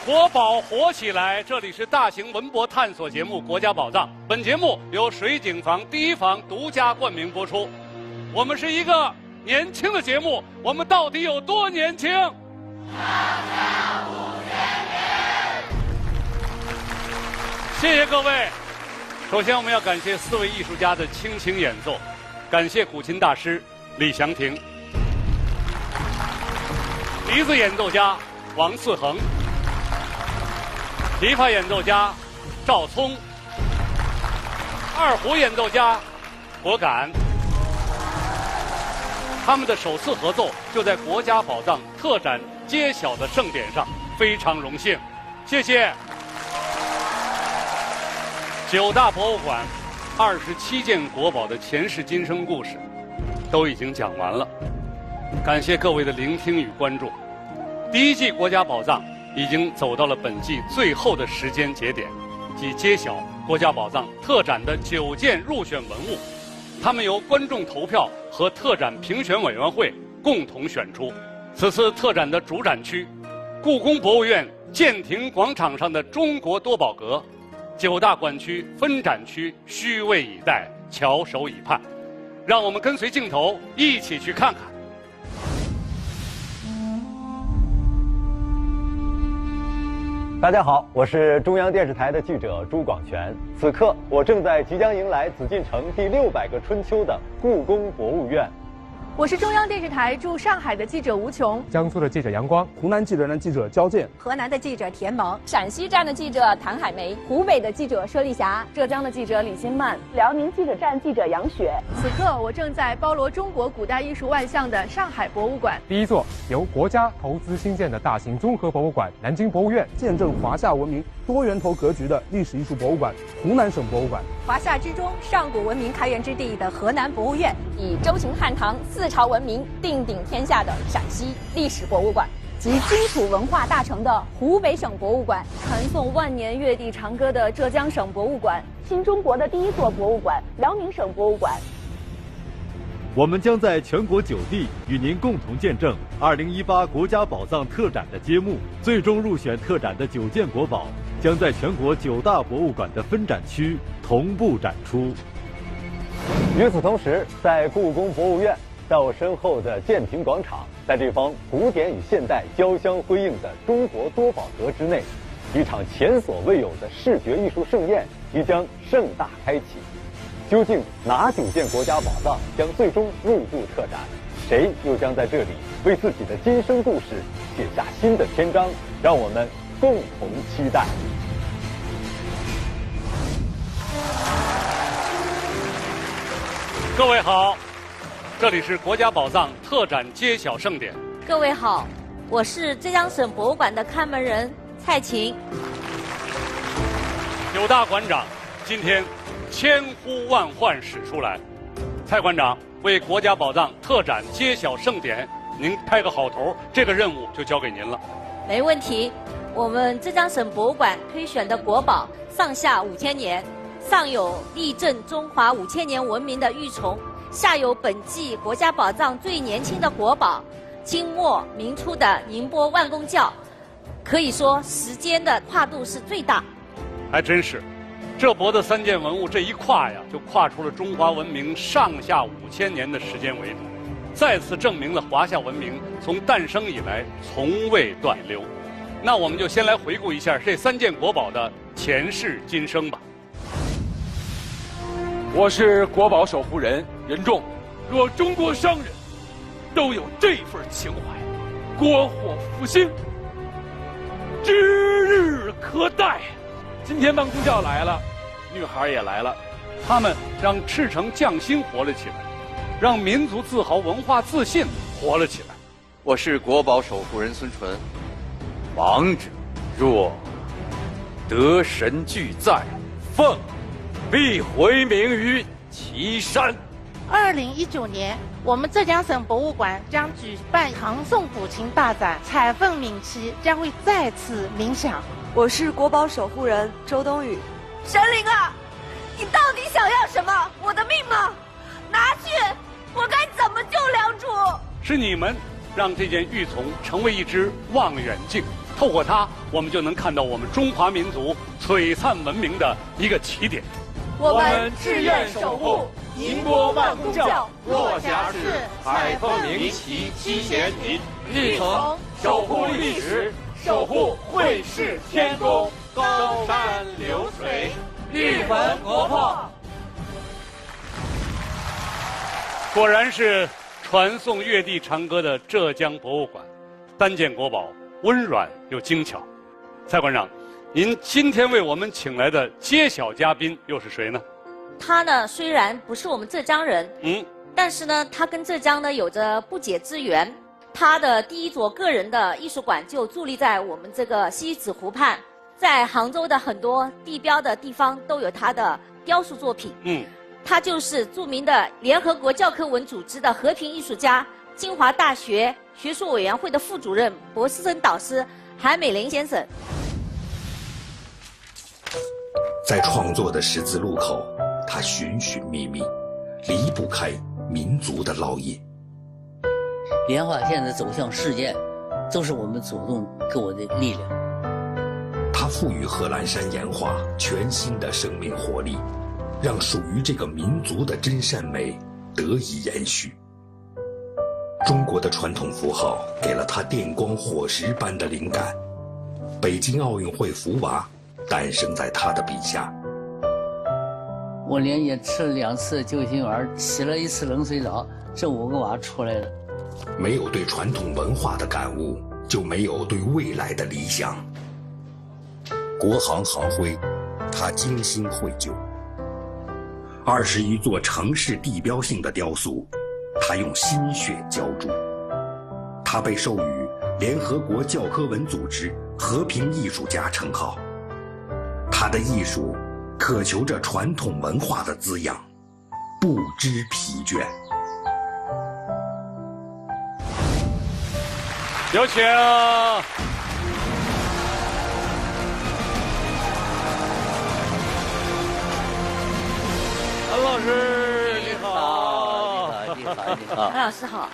国宝活起来！这里是大型文博探索节目《国家宝藏》，本节目由水井坊第一房独家冠名播出。我们是一个年轻的节目，我们到底有多年轻？上下5000年！谢谢各位。首先，我们要感谢4位艺术家的倾情演奏，感谢古琴大师李祥霆，笛子演奏家王四恒，琵琶演奏家赵聪，二胡演奏家果敢。他们的首次合奏就在国家宝藏特展揭晓的盛典上，非常荣幸，谢谢。9大博物馆27件国宝的前世今生故事都已经讲完了，感谢各位的聆听与关注。第1季国家宝藏已经走到了本季最后的时间节点，即揭晓国家宝藏特展的9件入选文物，它们由观众投票和特展评选委员会共同选出。此次特展的主展区，故宫博物院建亭广场上的中国多宝阁，9大馆区分展区虚位以待，翘首以盼。让我们跟随镜头一起去看看。大家好，我是中央电视台的记者朱广权。此刻，我正在即将迎来紫禁城第600个春秋的故宫博物院。我是中央电视台驻上海的记者吴琼，江苏的记者杨光，湖南记者记者焦健，河南的记者田萌，陕西站的记者谭海梅，湖北的记者佘丽霞，浙江的记者李新曼，辽宁记者站记者杨雪。此刻，我正在包罗中国古代艺术万象的上海博物馆。第1座由国家投资兴建的大型综合博物馆——南京博物院，见证华夏文明多源头格局的历史艺术博物馆——湖南省博物馆。华夏之中上古文明开源之地的河南博物院，以周秦汉唐4朝文明定鼎天下的陕西历史博物馆，集荆楚文化大成的湖北省博物馆，传颂万年乐地长歌的浙江省博物馆，新中国的第1座博物馆辽宁省博物馆。我们将在全国9地与您共同见证2018国家宝藏特展的揭幕。最终入选特展的9件国宝将在全国9大博物馆的分展区同步展出。与此同时，在故宫博物院，在我身后的建亭广场，在这方古典与现代交相辉映的中国多宝阁之内，一场前所未有的视觉艺术盛宴即将盛大开启。究竟哪9件国家宝藏将最终入驻特展？谁又将在这里为自己的今生故事写下新的篇章？让我们共同期待。各位好，这里是国家宝藏特展揭晓盛典。各位好，我是浙江省博物馆的看门人蔡琴。9大馆长今天千呼万唤始出来，蔡馆长为国家宝藏特展揭晓盛典，您开个好头，这个任务就交给您了。没问题，我们浙江省博物馆推选的国宝上下5000年，上有立镇中华5000年文明的玉琮，下有本季国家宝藏最年轻的国宝清末明初的宁波万公轿，可以说时间的跨度是最大。还真是。这博的3件文物这一跨呀，就跨出了中华文明上下5000年的时间维度，再次证明了华夏文明从诞生以来从未断流。那我们就先来回顾一下这3件国宝的前世今生吧。我是国宝守护人任重。若中国商人都有这份情怀，国货复兴指日可待。今天万公轿来了，女孩也来了，他们让赤诚匠心活了起来，让民族自豪文化自信活了起来。我是国宝守护人孙淳。王者若得神俱在，凤必回明于岐山。2019年，我们浙江省博物馆将举办唐宋古琴大展，彩凤鸣旗将会再次鸣响。我是国宝守护人周冬雨。神灵啊，你到底想要什么？我的命吗？拿去！我该怎么救良主？是你们让这件玉琮成为一只望远镜，透过它，我们就能看到我们中华民族璀璨文明的一个起点。我们志愿守护宁波万公教落霞市海凤鸣旗七贤亭，力从守护历史，守护汇市天宫，高山流水，玉坟国破。果然是传颂粤地长歌的浙江博物馆，单件国宝温软又精巧。蔡馆长，您今天为我们请来的揭晓嘉宾又是谁呢？他呢虽然不是我们浙江人，但是呢他跟浙江呢有着不解之缘。他的第一座个人的艺术馆就伫立在我们这个西子湖畔，在杭州的很多地标的地方都有他的雕塑作品。他就是著名的联合国教科文组织的和平艺术家，清华大学学术委员会的副主任、博士生导师韩美林先生。在创作的十字路口，他寻寻觅觅，离不开民族的烙印。莲花现在走向世界，都是我们祖宗给我的力量。他赋予贺兰山岩画全新的生命活力，让属于这个民族的真善美得以延续。中国的传统符号给了他电光火石般的灵感，北京奥运会福娃诞生在他的笔下。我连夜吃了2次救心丸，洗了1次冷水澡，这5个娃出来了。没有对传统文化的感悟，就没有对未来的理想。国航航徽，他精心绘就。21座城市地标性的雕塑，他用心血浇筑。他被授予联合国教科文组织和平艺术家称号。他的艺术渴求着传统文化的滋养，不知疲倦。有请韩老师，你好。你好。韩老师好。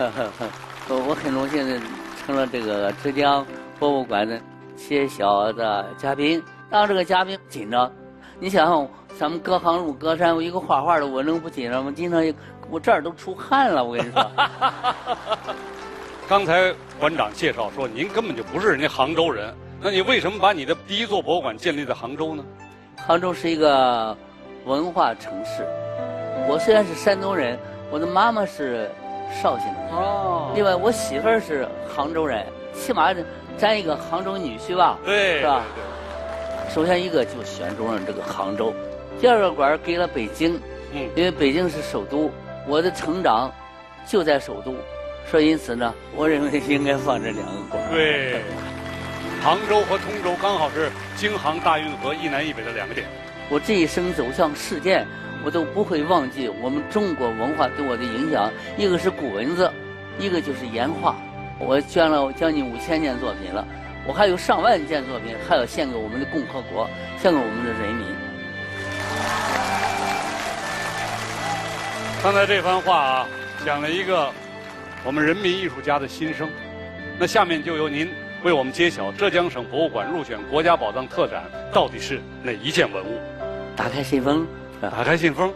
我很荣幸的成了这个浙江博物馆的揭晓的嘉宾。当这个嘉宾紧张，你想想，咱们隔行如隔山，我一个画画的，我能不紧张吗？经常我这儿都出汗了，我跟你说。刚才馆长介绍说，您根本就不是人家杭州人，那你为什么把你的第一座博物馆建立在杭州呢？杭州是一个文化城市。我虽然是山东人，我的妈妈是绍兴人。另外，我媳妇儿是杭州人，起码占一个杭州女婿吧？对，是吧？首先一个就选中了这个杭州，第二个馆给了北京，因为北京是首都，我的成长就在首都。所以因此呢，我认为应该放这2个馆。对，杭州和通州刚好是京杭大运河一南一北的2个点。我这一生走向世界，我都不会忘记我们中国文化对我的影响。一个是古文字，一个就是岩画。我捐了将近5000件作品了，我还有上万件作品还要献给我们的共和国，献给我们的人民。刚才这番话啊，讲了一个我们人民艺术家的心声。那下面就由您为我们揭晓浙江省博物馆入选国家宝藏特展到底是哪一件文物。打开信封，打开信封。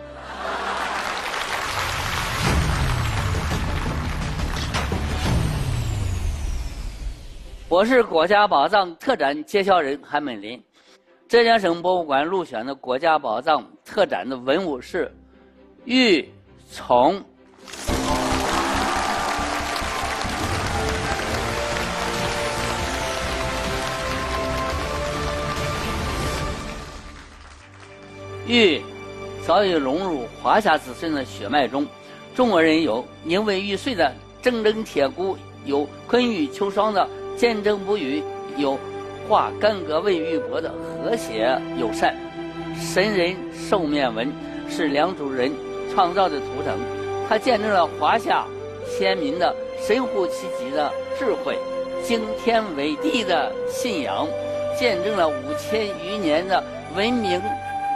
我是国家宝藏特展揭晓人韩美林。浙江省博物馆入选的国家宝藏特展的文物是玉琮。玉早已融入华夏子孙的血脉中。中国人有宁为玉碎的铮铮铁骨，有昆玉秋霜的坚贞不渝，有化干戈为玉帛的和谐友善。神人兽面纹是良渚人创造的图腾，它见证了华夏先民的神乎其技的智慧，惊天伟地的信仰，见证了5000余年的文明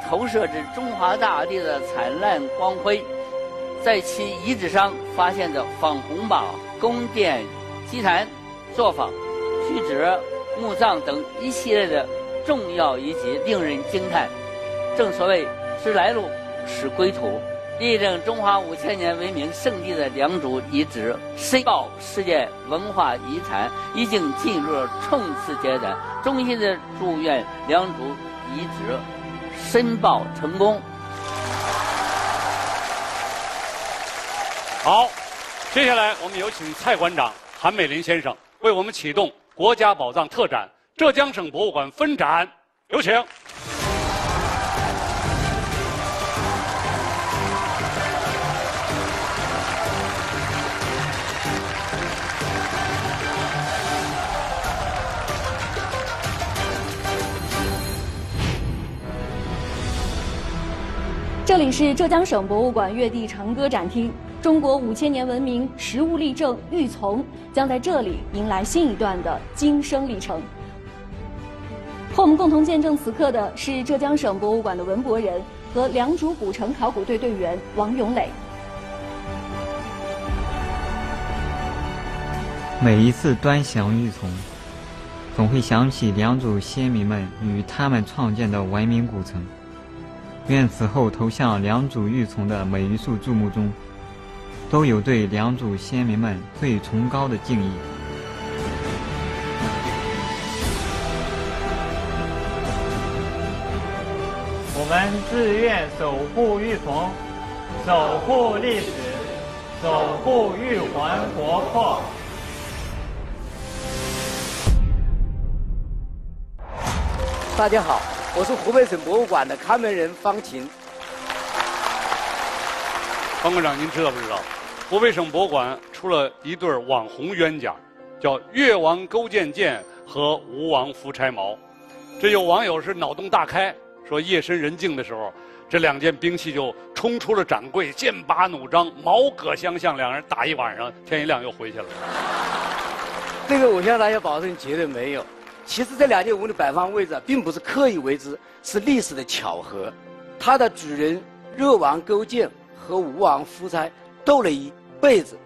投射至中华大地的灿烂光辉。在其遗址上发现的仿红瓦宫殿基坛作坊、虚指、墓葬等一系列的重要遗迹令人惊叹。正所谓知来路，识归途。力证中华5000年文明圣地的良渚遗址申报世界文化遗产已经进入了冲刺阶段，衷心的祝愿良渚遗址申报成功。好，接下来我们有请蔡馆长韩美林先生为我们启动国家宝藏特展浙江省博物馆分展，有请。这里是浙江省博物馆月地长歌展厅，中国5000年文明实物例证玉琮将在这里迎来新一段的今生历程。和我们共同见证此刻的是浙江省博物馆的文博人和良渚古城考古队队员王永磊。每一次端详玉琮，总会想起良渚先民们与他们创建的文明古城。愿此后投向良渚玉琮的每一束注目中，都有对良渚先民们最崇高的敬意。我们自愿守护玉琮，守护历史，守护玉环国魄。大家好，我是湖北省博物馆的看门人方琴。方馆长，您知道不知道，湖北省博物馆出了一对网红冤家，叫越王勾践剑和吴王夫差矛。这有网友是脑洞大开，说夜深人静的时候，这两件兵器就冲出了展柜，剑拔弩张，矛戈相向，两人打一晚上，天一亮又回去了。这个我向大家保证，绝对没有。其实这两件物的摆放位置并不是刻意为之，是历史的巧合。它的主人越王勾践和吴王夫差斗了一辈子，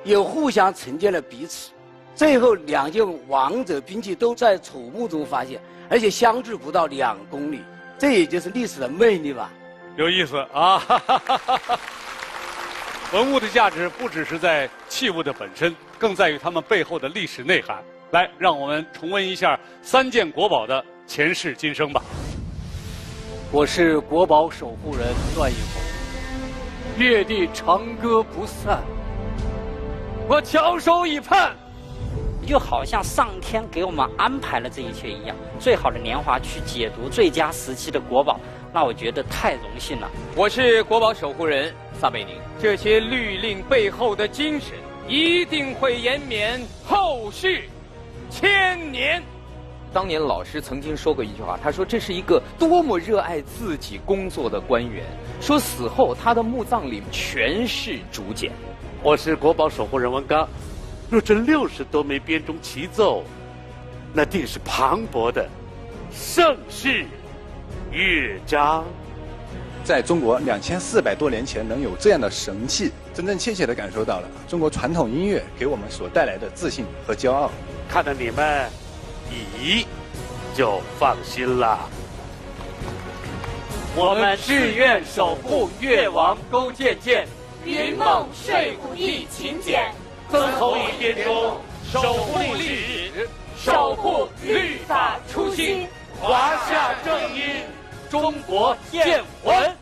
也互相承接了彼此。最后两件王者兵器都在楚墓中发现，而且相距不到2公里，这也就是历史的魅力吧。有意思啊！文物的价值不只是在器物的本身，更在于它们背后的历史内涵。来，让我们重温一下3件国宝的前世今生吧。我是国宝守护人段奕宏，月地长歌不散，我翘首以盼。就好像上天给我们安排了这一切一样，最好的年华去解读最佳时期的国宝，那我觉得太荣幸了。我是国宝守护人撒贝宁，这些律令背后的精神一定会延绵后续1000年。当年老师曾经说过一句话，他说这是一个多么热爱自己工作的官员，说死后他的墓葬里全是竹简。我是国宝守护人文刚，若这60多枚编钟齐奏，那定是磅礴的盛世乐章。在中国2400多年前能有这样的神器，真真切切地感受到了中国传统音乐给我们所带来的自信和骄傲。看到你们乙就放心了。我们志愿守护越王勾践剑，云梦睡虎地秦简，曾侯乙编钟，守护历史，守护律法初心，华夏正音，中国剑魂。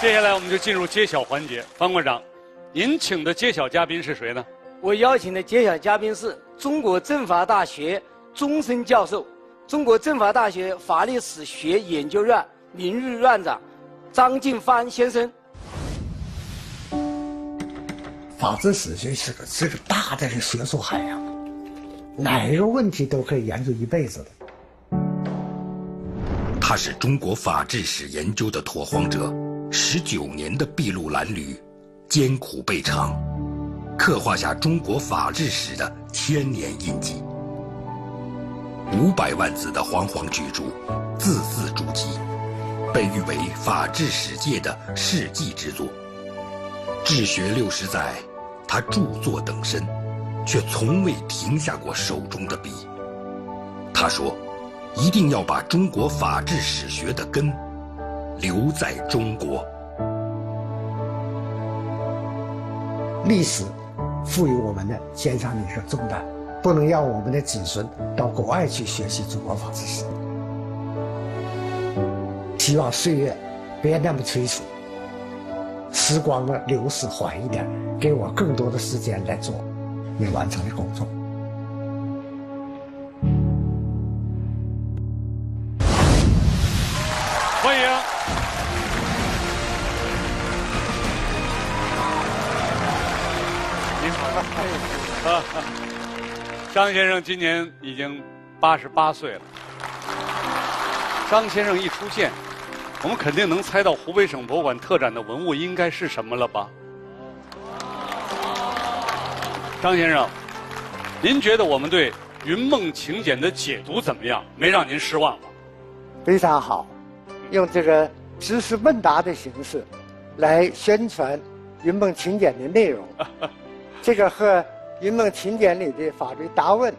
接下来我们就进入揭晓环节。方馆长，您请的揭晓嘉宾是谁呢？我邀请的揭晓嘉宾是中国政法大学终身教授、中国政法大学法律史学研究院名誉院长张晋藩先生。法治史学是个大的学术海洋，哪一个问题都可以研究一辈子的。他是中国法治史研究的拓荒者，19年的筚路蓝缕，艰苦备尝，刻画下中国法治史的千年印记。500万字的煌煌巨著，字字珠玑，被誉为法治史界的世纪之作。治学60载，他著作等身，却从未停下过手中的笔。他说，一定要把中国法治史学的根留在中国。历史赋予我们的肩上的一个重担，不能让我们的子孙到国外去学习中国法治史。希望岁月别那么催促，时光的流逝缓一点，给我更多的时间来做未完成的工作。欢迎您好，张先生今年已经88岁了。张先生一出现，我们肯定能猜到湖北省博物馆特展的文物应该是什么了吧？张先生，您觉得我们对云梦请柬的解读怎么样？没让您失望吧？非常好，用这个知识问答的形式来宣传云梦请柬的内容，这个和云梦请柬里的法律答问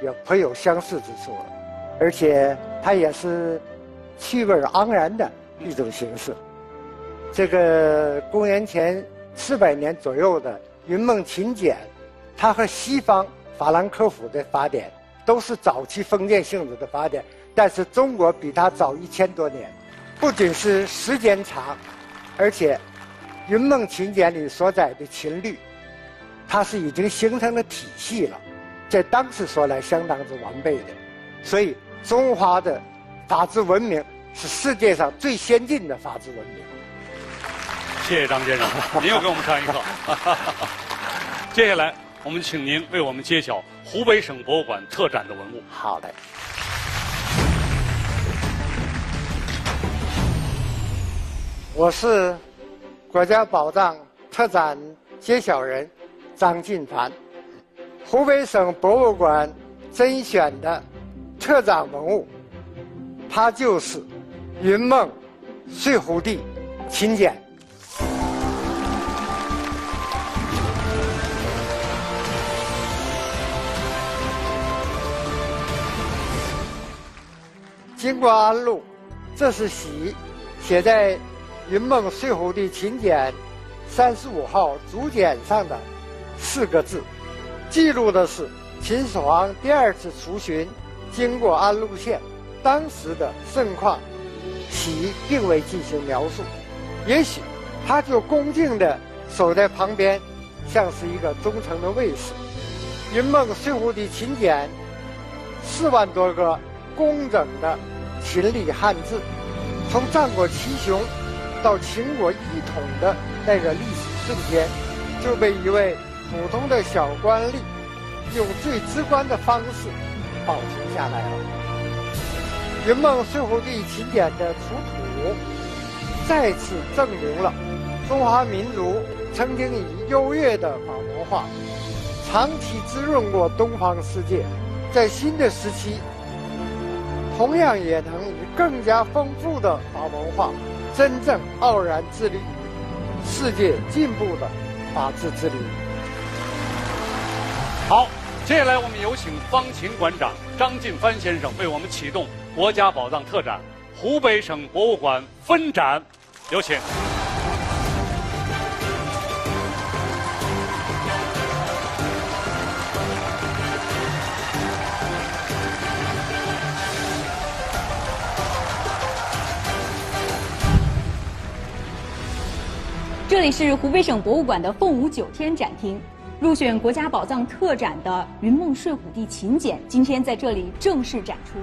也颇有相似之处，而且它也是趣味盎然的一种形式。这个公元前400年左右的云梦请柬，它和西方法兰克福的法典都是早期封建性质的法典，但是中国比它早1000多年，不仅是时间长，而且云梦请柬里所载的秦律，它是已经形成了体系了，在当时说来相当之完备的，所以中华的法治文明是世界上最先进的法治文明。谢谢张先生，您又给我们上一课。接下来，我们请您为我们揭晓湖北省博物馆特展的文物。好的。我是国家宝藏特展揭晓人张进凡。湖北省博物馆甄选的特展文物，它就是云梦睡虎地秦简。经过安录，这是玺写在云梦睡虎地秦简35号竹简上的4个字，记录的是秦始皇第2次出巡经过安陆县当时的盛况，玺并未进行描述，也许他就恭敬地守在旁边，像是一个忠诚的卫士。云梦睡虎地秦简4万多个工整的秦隶汉字，从战国七雄到秦国一统的那个历史瞬间，就被一位普通的小官吏用最直观的方式保存下来了。云梦睡虎地秦简的出土，再次证明了中华民族曾经以优越的法文化长期滋润过东方世界，在新的时期同样也能以更加丰富的法文化真正傲然致力于世界进步的法治之旅。好，接下来我们有请方琴馆长张进帆先生为我们启动国家宝藏特展湖北省博物馆分展，有请。这里是湖北省博物馆的凤舞9天展厅，入选国家宝藏特展的云梦睡虎地秦简今天在这里正式展出。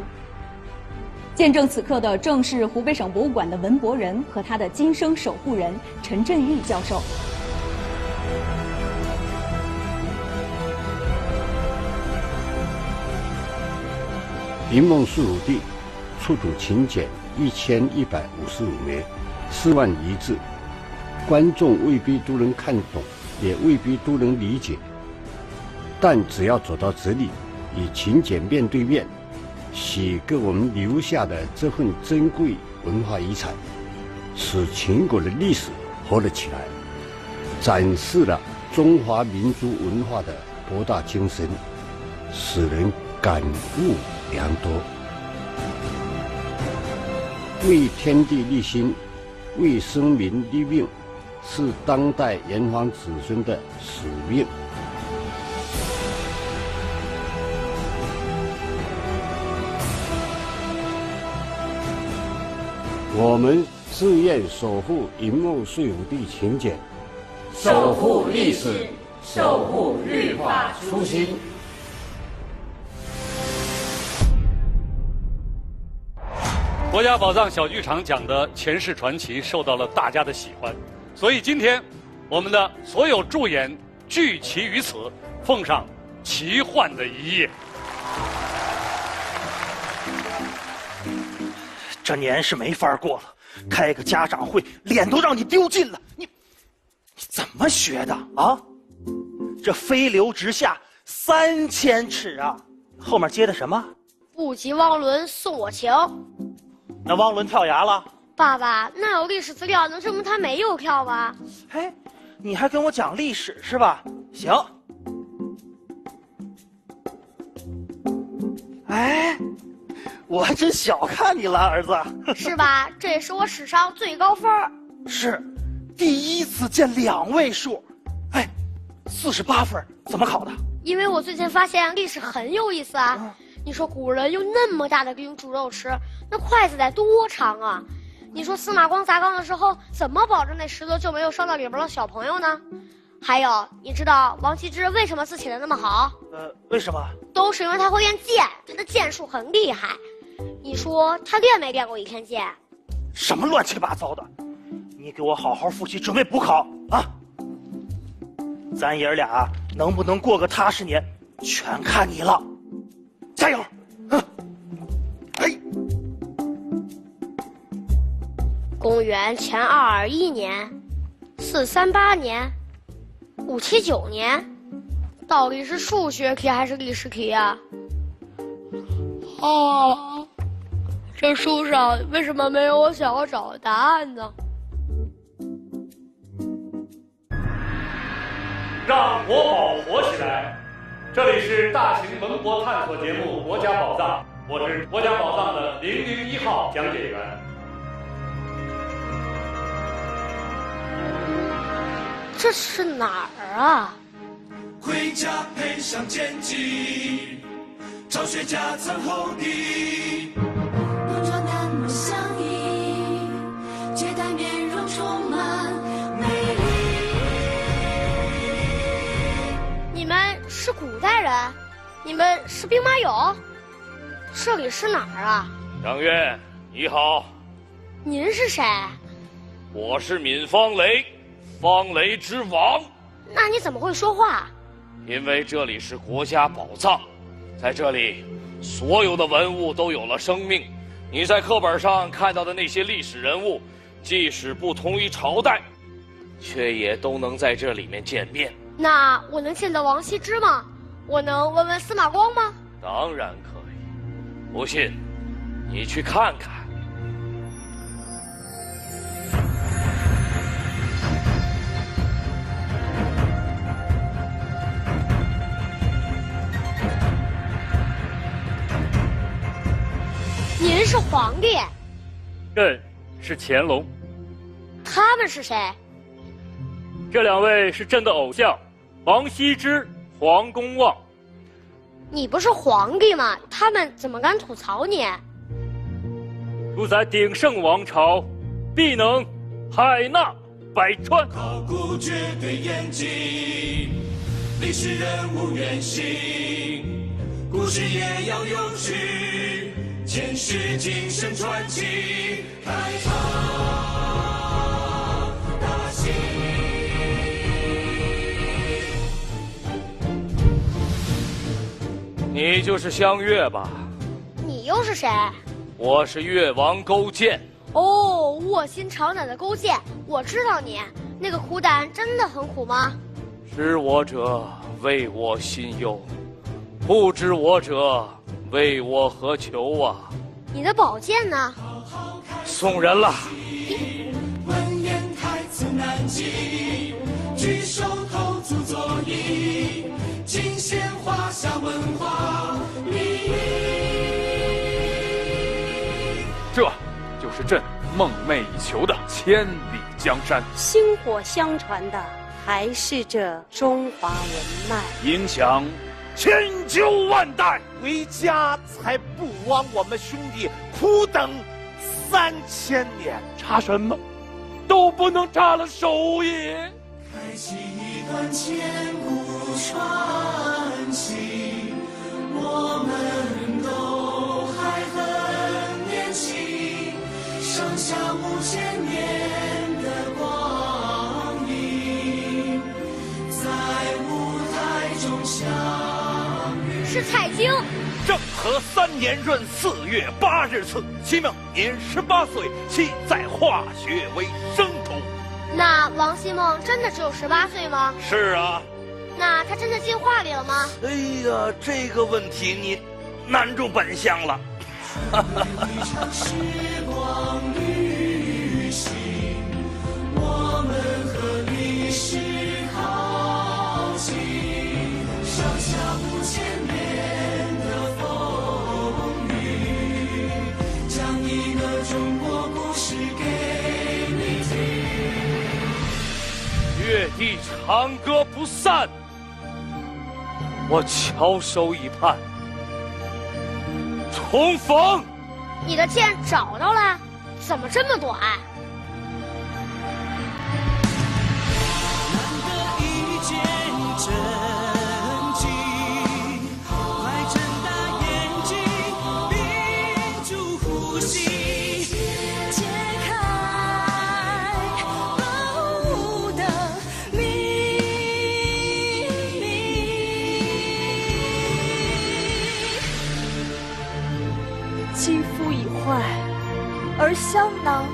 见证此刻的正是湖北省博物馆的文博人和他的今生守护人陈振玉教授。云梦睡虎地出土秦简1155枚，4万余字。观众未必都能看懂，也未必都能理解，但只要走到这里，与秦简面对面，玺给我们留下的这份珍贵文化遗产，使秦国的历史活了起来，展示了中华民族文化的博大精深，使人感悟良多。为天地立心，为生民立命，是当代炎黄子孙的使命。我们自愿守护银梦税务地勤俭，守护历史，守护律法初心。国家宝藏小剧场讲的前世传奇受到了大家的喜欢，所以今天我们的所有助演聚齐于此，奉上奇幻的一夜。这年是没法过了，开个家长会，脸都让你丢尽了。你怎么学的啊？这飞流直下3000尺啊！后面接的什么？不及汪伦送我情。那汪伦跳崖了？爸爸，那有历史资料能证明他没有跳吗？嘿，你还跟我讲历史是吧？行。哎。我还真小看你了，儿子。是吧？这也是我史上最高分。是，第一次见2位数。哎，48分，怎么考的？因为我最近发现历史很有意思啊。你说古人用那么大的冰煮肉吃，那筷子得多长啊？你说司马光砸缸的时候，怎么保证那石头就没有伤到里边的小朋友呢？还有，你知道王羲之为什么字写得那么好？为什么？都是因为他会练剑，他的剑术很厉害。你说他练没练过倚天剑？什么乱七八糟的！你给我好好复习，准备补考啊！咱爷儿俩能不能过个踏实年，全看你了。加油！哎。公元前221年，438年，579年，到底是数学题还是历史题呀？哦，这书上为什么没有我想要找的答案呢？让国宝活起来！这里是大型文博探索节目《国家宝藏》，我是国家宝藏的001号讲解员。这是哪儿啊？盔甲配上剑戟，昭雪夹层厚地，浓妆淡抹相依，绝代面容充满美丽。你们是古代人？你们是兵马俑？这里是哪儿啊？张渊，你好。您是谁？我是闵方雷，方雷之王。那你怎么会说话？因为这里是国家宝藏，在这里，所有的文物都有了生命。你在课本上看到的那些历史人物，即使不同于朝代，却也都能在这里面见面。那我能见到王羲之吗？我能问问司马光吗？当然可以。不信，你去看看。您是皇帝，朕是乾隆。他们是谁？这2位是朕的偶像，王羲之、黄公望。你不是皇帝吗？他们怎么敢吐槽你？主宰鼎盛王朝，必能海纳百川。考古绝对严谨，历史人物原型，故事也要有趣。前世今生传奇，开场大戏。你就是香月吧？你又是谁？我是越王勾践。哦，卧薪尝胆的勾践，我知道你。那个苦胆真的很苦吗？知我者谓我心忧，不知我者为我何求啊！你的宝剑呢？送人了。文言台词难记，举手投足作揖，今文化礼仪。这就是朕梦寐以求的千里江山。薪火相传的还是这中华文脉，影响千秋万代。回家才不枉我们兄弟苦等3000年。差什么？都不能差了手也。开启一段千古传奇，我们都还很年轻，剩下5000年的光阴，在舞台中相遇。是蔡京。政和3年闰4月8日次，其命年18岁，其在化学为生徒。那王希孟真的只有18岁吗？是啊。那他真的进化里了吗？哎呀，这个问题你难住本相了。时光旅行，我们和历史靠近，上下5000年的风雨，讲一个中国故事给你听。月帝长歌不散，我翘首以盼。重逢。你的剑找到了？怎么这么短？难得一见真迹，快睁大眼睛，屏住呼吸，解开宝物的秘密。肌肤已坏，而香囊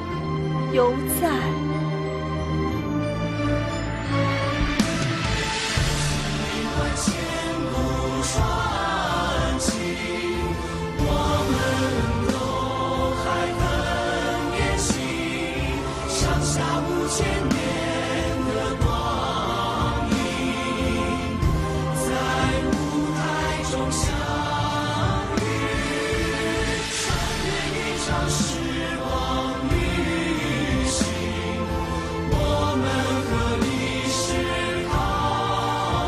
犹在。一段千古传奇，我们都还很年轻，上下5000年的光阴，在舞台中相遇，穿越一场时光旅行，我们和历史靠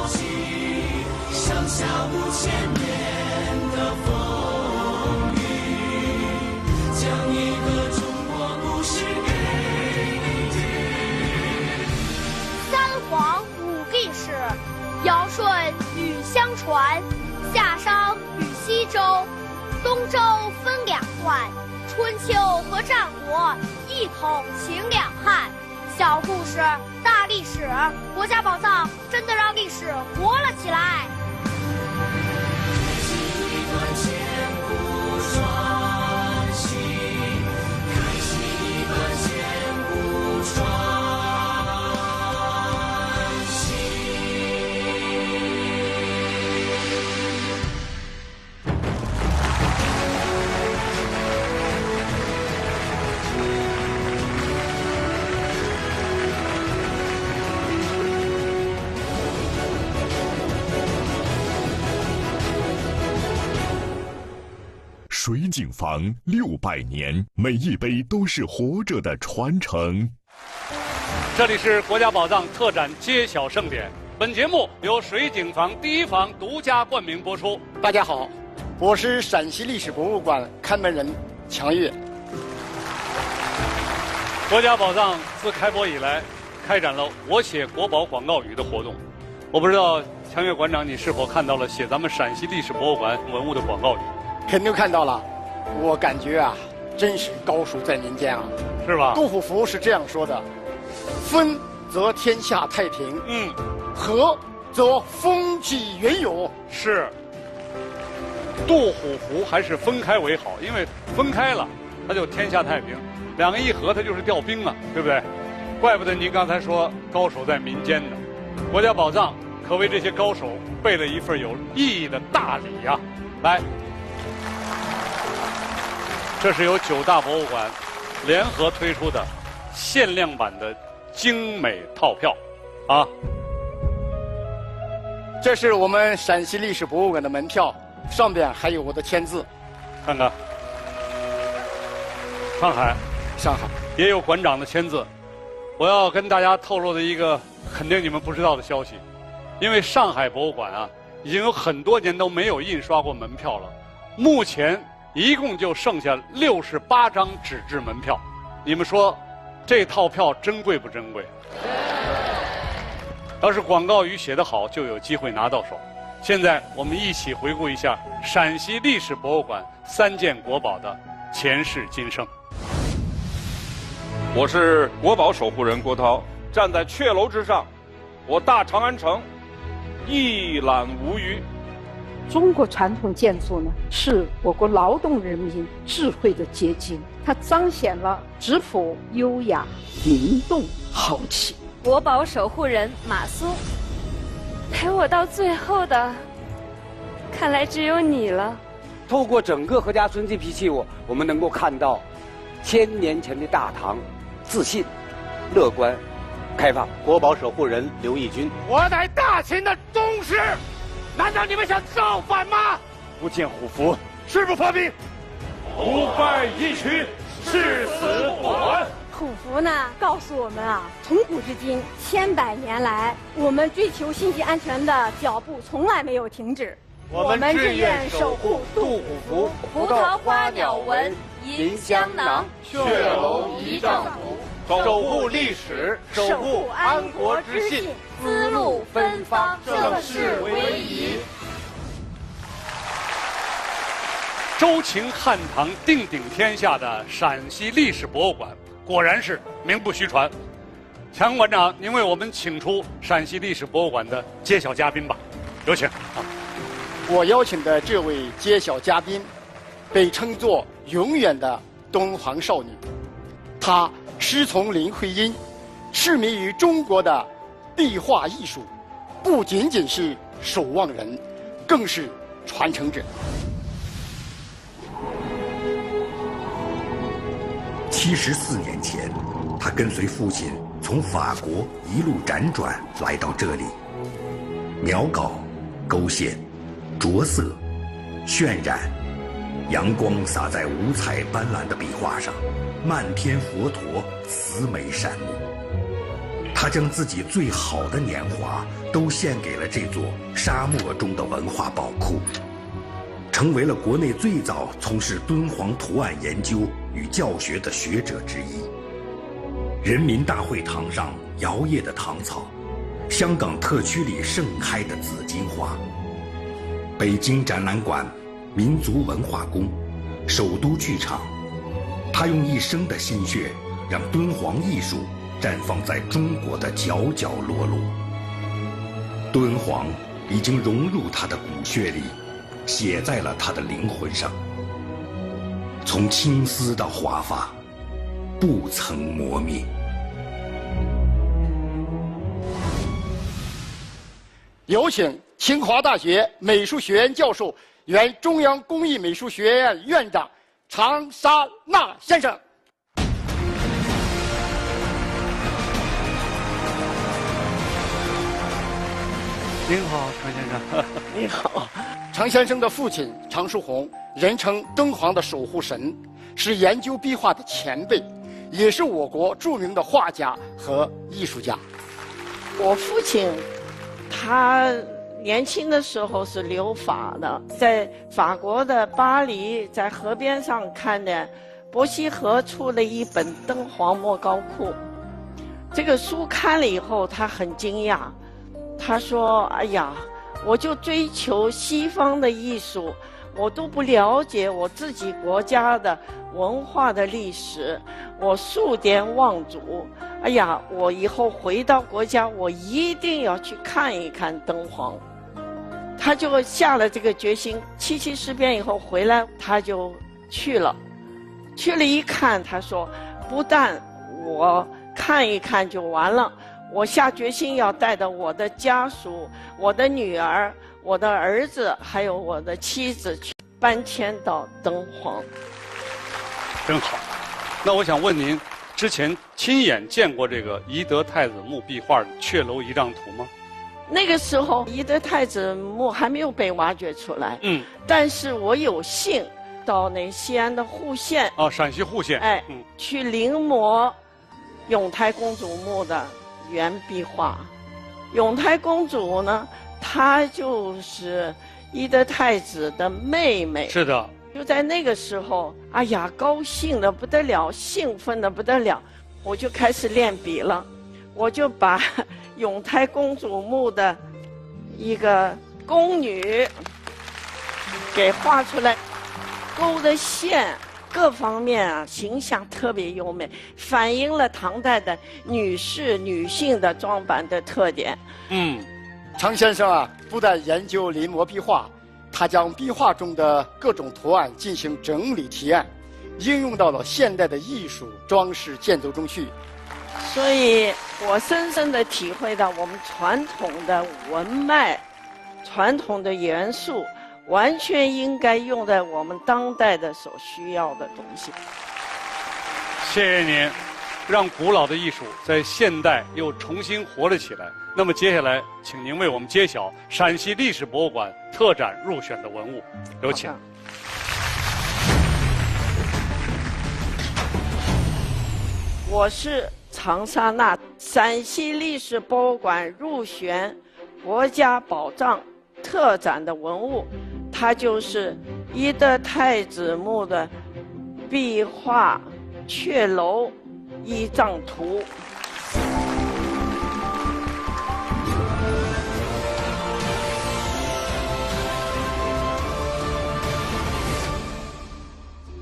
近，上下5000年的风雨，讲一个中国故事给你听。三皇五帝时，尧舜禹相传，夏商与西周，东周分2段，春秋和战国一统秦2汉。小故事大历史，国家宝藏真的让历史活了起来。一段千古传奇，开启一段千古传奇。水井坊600年，每一杯都是活着的传承。这里是国家宝藏特展揭晓盛典，本节目由水井坊第一房独家冠名播出。大家好，我是陕西历史博物馆看门人强越。国家宝藏自开播以来，开展了我写国宝广告语的活动。我不知道强越馆长你是否看到了写咱们陕西历史博物馆文物的广告语？肯定看到了，我感觉啊，真是高手在民间啊，是吧？杜甫符是这样说的：分则天下太平，合则风起云涌。是。杜虎符还是分开为好，因为分开了，它就天下太平；两个一合，它就是调兵啊，对不对？怪不得您刚才说高手在民间呢。国家宝藏可为这些高手备了一份有意义的大礼呀！来。这是由9大博物馆联合推出的限量版的精美套票，啊！这是我们陕西历史博物馆的门票，上边还有我的签字。看看，上海也有馆长的签字。我要跟大家透露的一个肯定你们不知道的消息，因为上海博物馆啊，已经有很多年都没有印刷过门票了，目前一共就剩下68张纸质门票。你们说，这套票珍贵不珍贵？要是广告语写得好，就有机会拿到手。现在我们一起回顾一下陕西历史博物馆3件国宝的前世今生。我是国宝守护人郭涛，站在阙楼之上，我大长安城一览无余。中国传统建筑呢，是我国劳动人民智慧的结晶，它彰显了质朴、优雅、灵动、豪气。国宝守护人马苏，陪我到最后的，看来只有你了。透过整个何家村这批器物，我们能够看到1000年前的大唐，自信、乐观、开放。国宝守护人刘义军，我乃大秦的宗师，难道你们想造反吗？不见虎符，誓不发兵，不败一群，誓死不完。虎符呢，告诉我们啊，从古至今千百年来，我们追求信息安全的脚步从来没有停止。我们志愿守护杜虎符，葡萄花鸟纹银香囊，阙楼仪仗图，守护历史，守护安国之信，丝路芬芳，盛世为宜。周秦汉唐定鼎天下的陕西历史博物馆，果然是名不虚传。强馆长，您为我们请出陕西历史博物馆的揭晓嘉宾吧，有请。我邀请的这位揭晓嘉宾，被称作永远的敦煌少女。她师从林徽因，痴迷于中国的壁画艺术，不仅仅是守望人，更是传承者。74年前，他跟随父亲从法国一路辗转来到这里，描稿、勾线、着色、渲染，阳光洒在五彩斑斓的壁画上，漫天佛陀慈眉善目。他将自己最好的年华都献给了这座沙漠中的文化宝库，成为了国内最早从事敦煌图案研究与教学的学者之一。人民大会堂上摇曳的唐草，香港特区里盛开的紫荆花，北京展览馆、民族文化宫、首都剧场，他用一生的心血，让敦煌艺术绽放在中国的角角落落。敦煌已经融入他的骨血里，写在了他的灵魂上。从青丝到华发，不曾磨灭。有请清华大学美术学院教授、原中央工艺美术学院院长常沙那先生。您好，常先生。你好。常先生的父亲常书鸿，人称敦煌的守护神，是研究壁画的前辈，也是我国著名的画家和艺术家。我父亲，他年轻的时候是留法的，在法国的巴黎，在河边上看见伯希和出了一本《敦煌莫高窟》，这个书看了以后，他很惊讶，他说：“哎呀，我就追求西方的艺术，我都不了解我自己国家的文化的历史，我数典忘祖。哎呀，我以后回到国家，我一定要去看一看敦煌。”他就下了这个决心。77事变以后回来，他就去了一看，他说：“不但我看一看就完了，我下决心要带着我的家属、我的女儿、我的儿子，还有我的妻子去搬迁到敦煌。”真好。那我想问您，之前亲眼见过这个懿德太子墓壁画《阙楼仪仗图》吗？那个时候懿德太子墓还没有被挖掘出来，但是我有幸到那西安的户县，陕西户县，去临摹永泰公主墓的原壁画。永泰公主呢，她就是懿德太子的妹妹。是的。就在那个时候，哎呀，高兴的不得了，兴奋的不得了，我就开始练笔了。我就把永泰公主墓的一个宫女给画出来，勾的线各方面啊，形象特别优美，反映了唐代的女性的装扮的特点。常先生啊，不但研究临摹壁画，他将壁画中的各种图案进行整理提案，应用到了现代的艺术装饰建筑中去。所以我深深地体会到我们传统的文脉、传统的元素，完全应该用在我们当代的所需要的东西。谢谢您，让古老的艺术在现代又重新活了起来。那么接下来，请您为我们揭晓陕西历史博物馆特展入选的文物，有请。我是长沙那陕西历史博物馆入选国家宝藏特展的文物，它就是懿德太子墓的壁画阙楼仪仗图。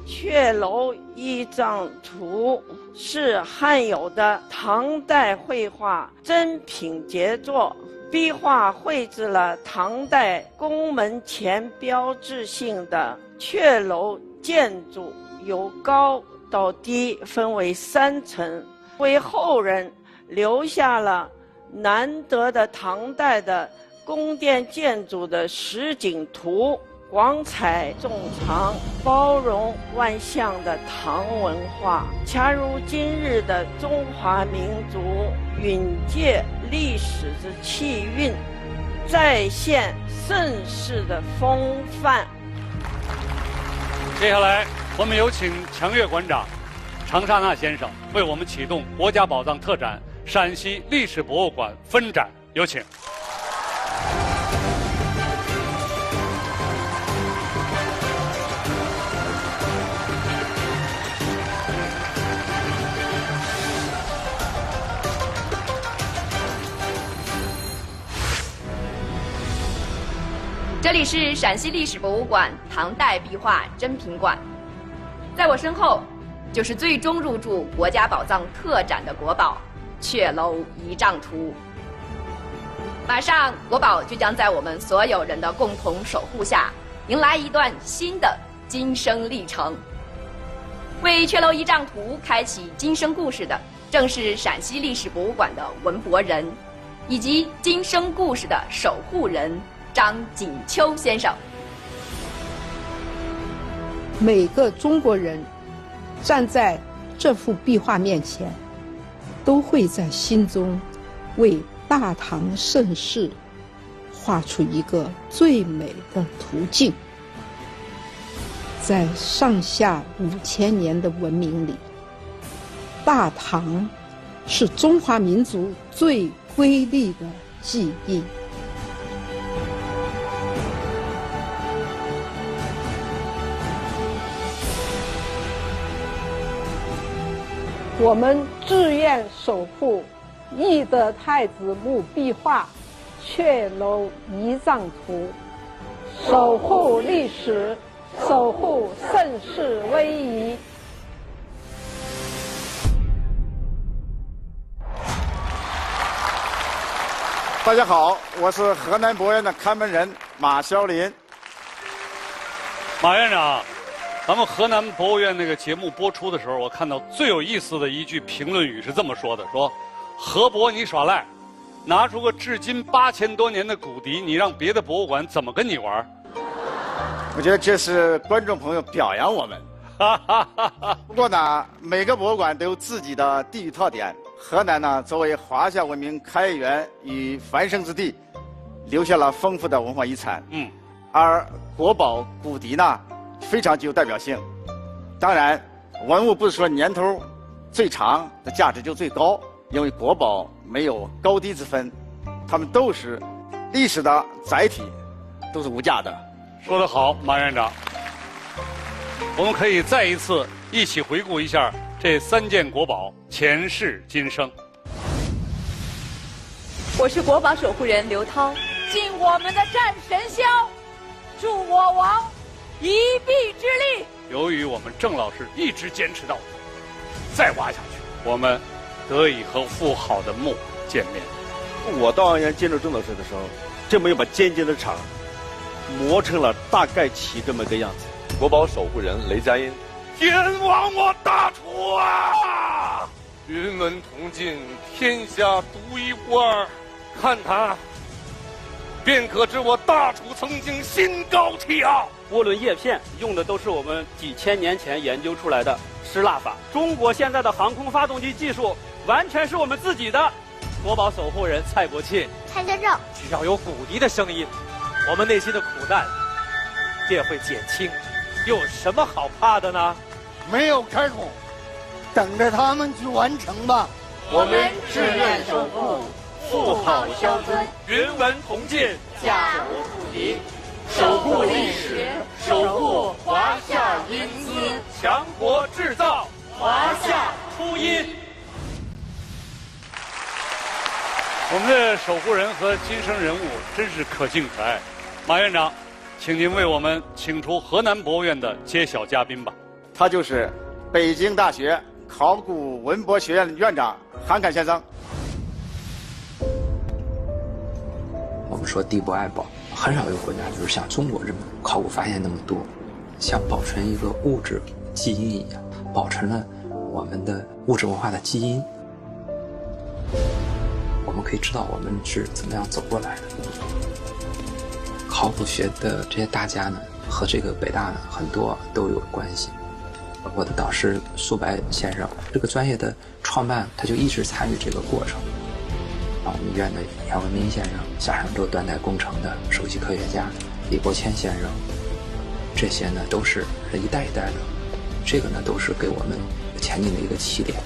阙楼仪仗图是汉有的唐代绘画珍品杰作，壁画绘制了唐代宫门前标志性的阙楼建筑，由高到低分为3层，为后人留下了难得的唐代的宫殿建筑的实景图。广采众长、包容万象的唐文化，恰如今日的中华民族蕴藉历史之气韵，再现盛世的风范。接下来，我们有请强越馆长常沙那先生为我们启动国家宝藏特展陕西历史博物馆分展，有请。这里是陕西历史博物馆唐代壁画珍品馆，在我身后就是最终入驻国家宝藏特展的国宝阙楼仪仗图。马上，国宝就将在我们所有人的共同守护下，迎来一段新的今生历程。为阙楼仪仗图开启今生故事的，正是陕西历史博物馆的文博人，以及今生故事的守护人张锦秋先生。每个中国人站在这幅壁画面前，都会在心中为大唐盛世画出一个最美的图境。在上下5000年的文明里，大唐是中华民族最瑰丽的记忆。我们志愿守护懿德太子墓壁画阙楼仪仗图，守护历史，守护盛世威仪。大家好，我是河南博院的看门人马肖林。马院长，咱们河南博物院那个节目播出的时候，我看到最有意思的一句评论语是这么说的：说河博你耍赖，拿出个至今8000多年的古笛，你让别的博物馆怎么跟你玩？我觉得这是观众朋友表扬我们。不过呢，每个博物馆都有自己的地域特点。河南呢，作为华夏文明开源与繁盛之地，留下了丰富的文化遗产。而国宝骨笛呢，非常具有代表性。当然，文物不是说年头最长的价值就最高，因为国宝没有高低之分，它们都是历史的载体，都是无价的。说得好，马院长。我们可以再一次一起回顾一下这3件国宝前世今生。我是国宝守护人刘涛，尽我们的战神霄，助我王一臂之力。由于我们郑老师一直坚持到底，再挖下去，我们得以和富好的墓见面。我到安阳见到郑老师的时候，就没有把尖尖的肠磨成了大概齐这么个样子。国宝守护人雷佳音，天亡我大楚啊！云门铜镜，天下独一无二，看它，便可知我大楚曾经心高气傲。涡轮叶片用的都是我们几千年前研究出来的失蜡法。中国现在的航空发动机技术完全是我们自己的。国宝守护人蔡国庆，蔡先生，只要有骨笛的声音，我们内心的苦难便会减轻。有什么好怕的呢？没有开口，等着他们去完成吧。我们志愿守护，富好乡村，云文铜镜，甲无骨笛，守护历史，守护华夏英姿，强国制造，华夏初音。我们的守护人和今生人物真是可敬可爱。马院长，请您为我们请出河南博物院的揭晓嘉宾吧。他就是北京大学考古文博学院院长韩侃先生。我们说地不爱保，很少有国家就是像中国这么考古发现那么多，像保存一个物质基因一样，保存了我们的物质文化的基因。我们可以知道我们是怎么样走过来的。考古学的这些大家呢，和这个北大呢很多都有关系。我的导师苏白先生，这个专业的创办，他就一直参与这个过程。我们院的杨文民先生，夏商周断代工程的首席科学家李伯谦先生，这些呢都是一代一代的，这个呢都是给我们前进的一个起点。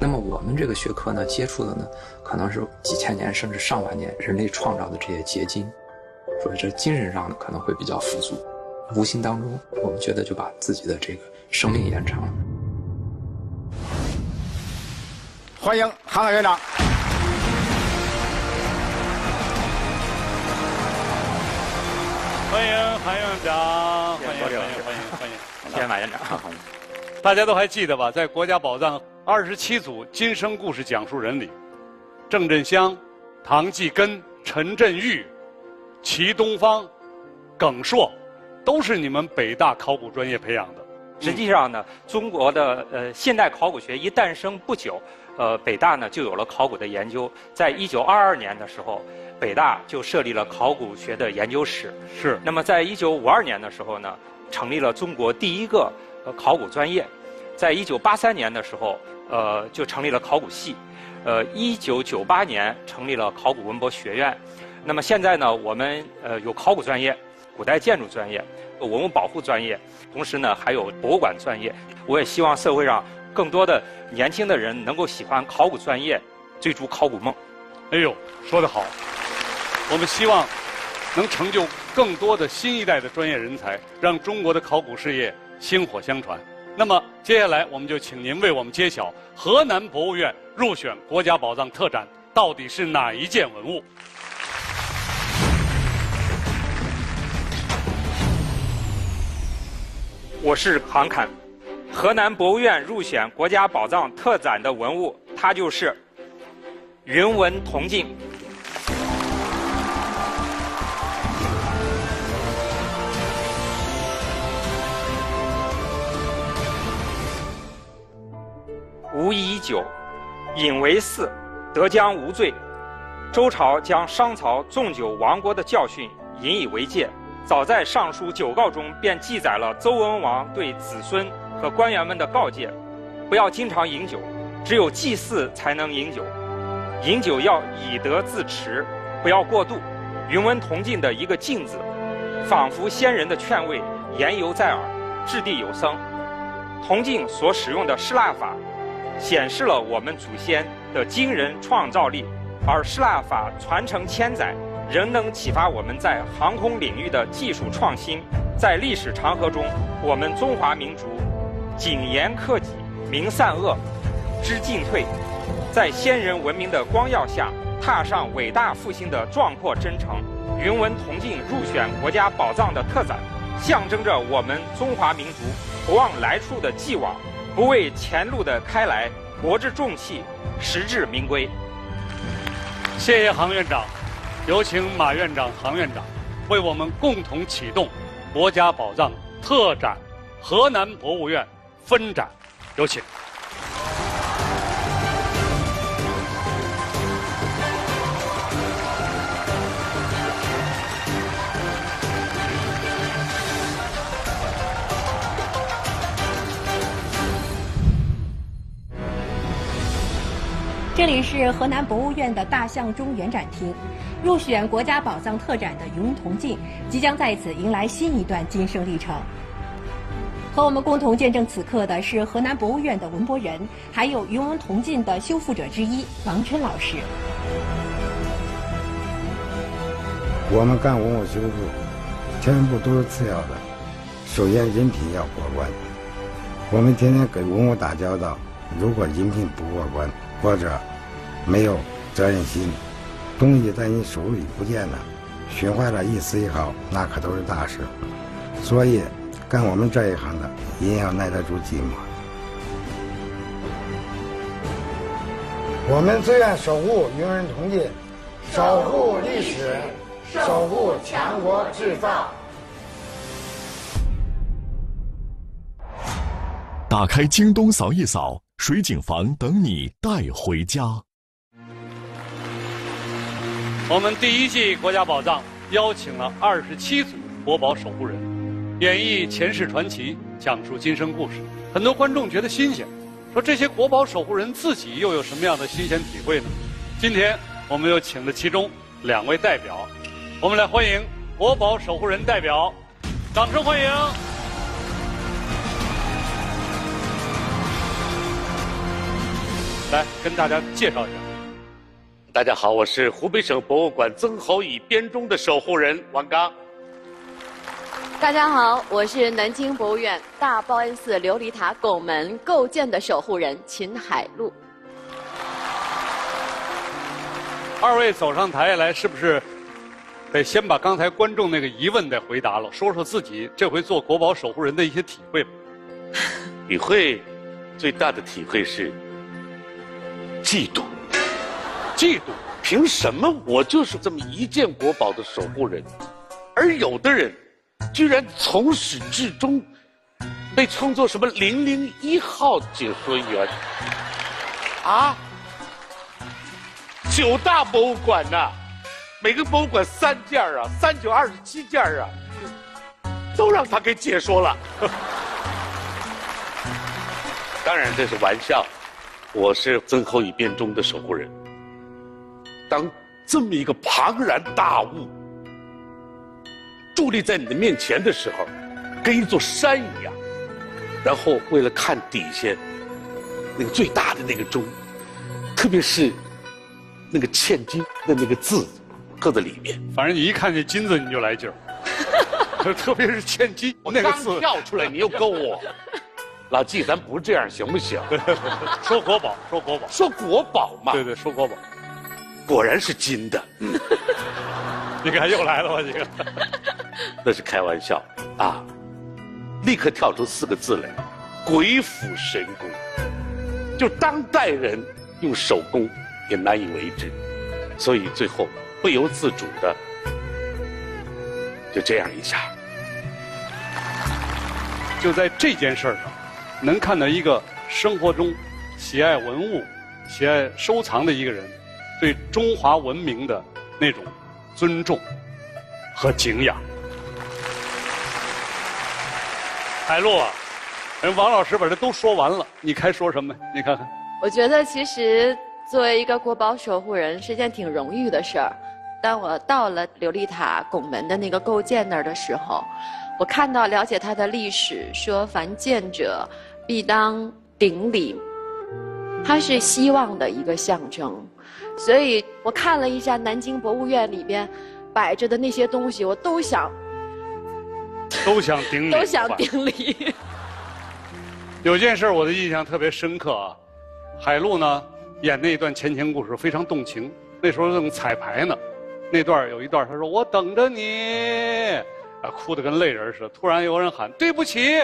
那么我们这个学科呢，接触的呢，可能是几千年甚至上万年人类创造的这些结晶，所以这精神上呢可能会比较富足，无形当中我们觉得就把自己的这个生命延长了。欢迎韩侃院长。欢迎韩院长，欢迎。谢谢马院长。大家都还记得吧？在国家宝藏27组今生故事讲述人里，郑振香、唐继根、陈振玉、齐东方、耿硕，都是你们北大考古专业培养的。实际上呢，中国的现代考古学一诞生不久，北大呢就有了考古的研究。在1922年的时候，北大就设立了考古学的研究室。是。那么在1952年的时候呢，成立了中国第一个考古专业。在1983年的时候，就成立了考古系。1998年成立了考古文博学院。那么现在呢，我们有考古专业、古代建筑专业、文物保护专业，同时呢还有博物馆专业。我也希望社会上更多的年轻的人能够喜欢考古专业，追逐考古梦。哎呦，说得好！我们希望能成就更多的新一代的专业人才，让中国的考古事业薪火相传。那么接下来我们就请您为我们揭晓河南博物院入选国家宝藏特展到底是哪一件文物。我是韩侃，河南博物院入选国家宝藏特展的文物，它就是云纹铜镜。吾以酒，饮为嗣，得将无罪。周朝将商朝纵酒亡国的教训引以为戒，早在《尚书九诰》中便记载了周文王对子孙和官员们的告诫：不要经常饮酒，只有祭祀才能饮酒。饮酒要以德自持，不要过度。云文同进的一个进字，仿佛先人的劝慰，言犹在耳，掷地有声。同进所使用的失蜡法，显示了我们祖先的惊人创造力，而失蜡法传承千载，仍能启发我们在航空领域的技术创新。在历史长河中，我们中华民族谨言克己，明善恶，知进退，在先人文明的光耀下，踏上伟大复兴的壮阔征程。云文同进入选国家宝藏的特展，象征着我们中华民族不忘来处的继往，不畏前路的开来，国之重器，实至名归。谢谢杭院长，有请马院长、杭院长为我们共同启动国家宝藏特展河南博物院分展，有请。这里是河南博物院的大象中原展厅，入选国家宝藏特展的云文同进即将在此迎来新一段晋升历程。和我们共同见证此刻的是河南博物院的文博人，还有云文同进的修复者之一王琛老师。我们干文物修复，全部都是次要的，首先人品要过关。我们天天跟文物打交道，如果人品不过关，或者没有责任心，东西在你手里不见了，熏坏了一丝一毫，那可都是大事。所以干我们这一行的一定要耐得住寂寞。我们自愿守护云文同进，守护历史，守护强国制造。打开京东扫一扫，水景房等你带回家。我们第一季国家宝藏邀请了27组国宝守护人，演绎前世传奇，讲述今生故事。很多观众觉得新鲜，说这些国宝守护人自己又有什么样的新鲜体会呢？今天我们又请了其中2位代表，我们来欢迎国宝守护人代表，掌声欢迎。来跟大家介绍一下。大家好，我是湖北省博物馆曾侯乙编钟的守护人王刚。大家好，我是南京博物院大报恩寺琉璃塔拱门构建的守护人秦海璐。2位走上台来，是不是得先把刚才观众那个疑问得回答了，说说自己这回做国宝守护人的一些体会吧？体会最大的体会是嫉妒。嫉妒？凭什么我就是这么一件国宝的守护人，而有的人居然从始至终被称作什么001号解说员啊？9大博物馆呐，每个博物馆3件啊，3、9、27件啊，都让他给解说了。当然这是玩笑，我是曾侯乙编钟的守护人。当这么一个庞然大物伫立在你的面前的时候，跟一座山一样，然后为了看底下那个最大的那个钟，特别是那个嵌金的那个字刻在里面，反正你一看见金子你就来劲儿，特别是嵌金那个字。刚跳出来你又勾我，老纪，咱不这样行不行？说国宝，说国宝，说国宝嘛。对对，说国宝。果然是金的，你看又来了吧？这个那是开玩笑啊！立刻跳出4个字来：鬼斧神工。就当代人用手工也难以为之，所以最后不由自主的就这样一下。就在这件事上，能看到一个生活中喜爱文物、喜爱收藏的一个人。对中华文明的那种尊重和敬仰。海璐啊，人王老师把这都说完了，你该说什么？你看看。我觉得其实作为一个国宝守护人是件挺荣誉的事儿。当我到了琉璃塔拱门的那个构建那儿的时候，我看到了解它的历史，说凡见者必当顶礼，它是希望的一个象征。所以我看了一下南京博物院里边摆着的那些东西，我都想顶礼，都想顶礼。有件事我的印象特别深刻啊，海陆呢演那一段前情故事非常动情，那时候正彩排呢，那段有一段他说我等着你，啊哭得跟泪人似的，突然有人喊对不起，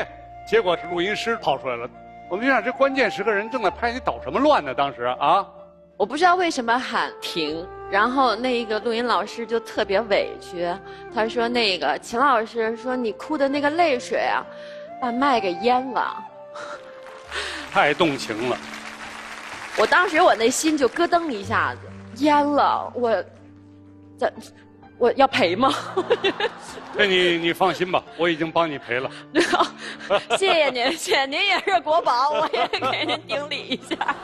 结果是录音师跑出来了。我们就想这关键时刻人正在拍，你捣什么乱呢？当时啊，我不知道为什么喊停，然后那个录音老师就特别委屈，他说那个秦老师说你哭的那个泪水啊，把麦给淹了。太动情了，我当时我那心就咯噔一下子，淹了，我要赔吗？那你放心吧，我已经帮你赔了。谢谢您，谢谢您也是国宝，我也给您顶礼一下。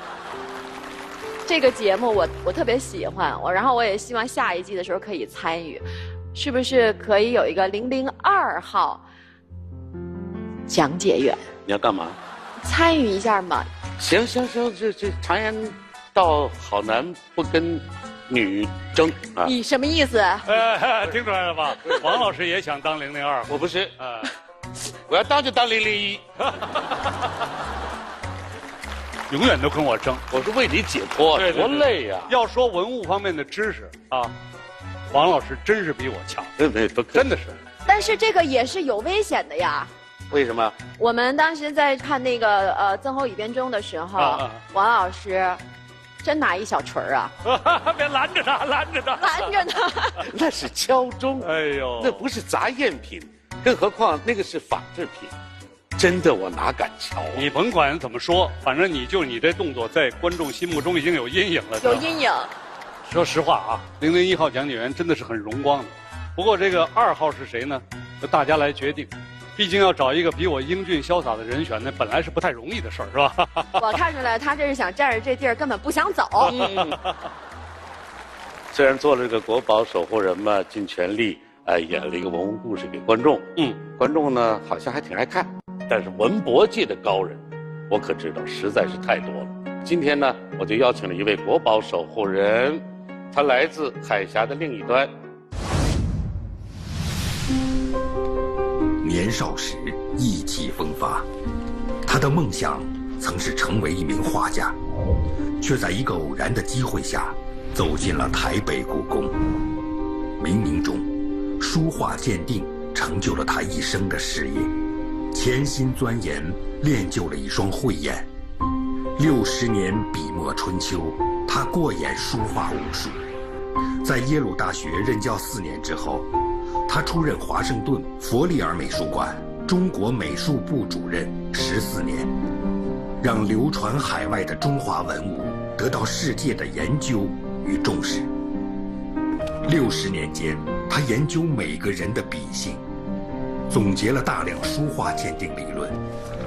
这个节目我特别喜欢，然后我也希望下一季的时候可以参与，是不是可以有一个002号讲解员？你要干嘛？参与一下嘛。行，这常言道，好男不跟女争啊。你什么意思？听出来了吧？王老师也想当002，我不是，我要当就当001，永远都跟我争。我是为你解脱，多累呀！要说文物方面的知识啊，王老师真是比我强，真的是。但是这个也是有危险的呀。为什么？我们当时在看那个《曾侯乙编钟》的时候，王老师真拿一小锤儿啊！别拦着他，拦着他，拦着他！那是敲钟，哎呦，那不是杂赝品，更何况那个是仿制品。真的，我哪敢敲？你甭管怎么说，反正你这动作在观众心目中已经有阴影了。有阴影。说实话啊，001号讲解员真的是很荣光的。不过这个2号是谁呢？由大家来决定。毕竟要找一个比我英俊潇洒的人选呢，本来是不太容易的事儿，是吧？我看出来，他这是想占着这地儿，根本不想走。虽然做了这个国宝守护人嘛，尽全力演了一个文物故事给观众，观众呢好像还挺爱看，但是文博界的高人，我可知道实在是太多了。今天呢，我就邀请了一位国宝守护人，他来自海峡的另一端。年少时意气风发，他的梦想曾是成为一名画家，却在一个偶然的机会下走进了台北故宫。冥冥中，书画鉴定成就了他一生的事业，潜心钻研，练就了一双慧眼。60年笔墨春秋，他过眼书画无数。在耶鲁大学任教4年之后，他出任华盛顿佛利尔美术馆中国美术部主任14年，让流传海外的中华文物得到世界的研究与重视。60年间，他研究每个人的笔性，总结了大量书画鉴定理论，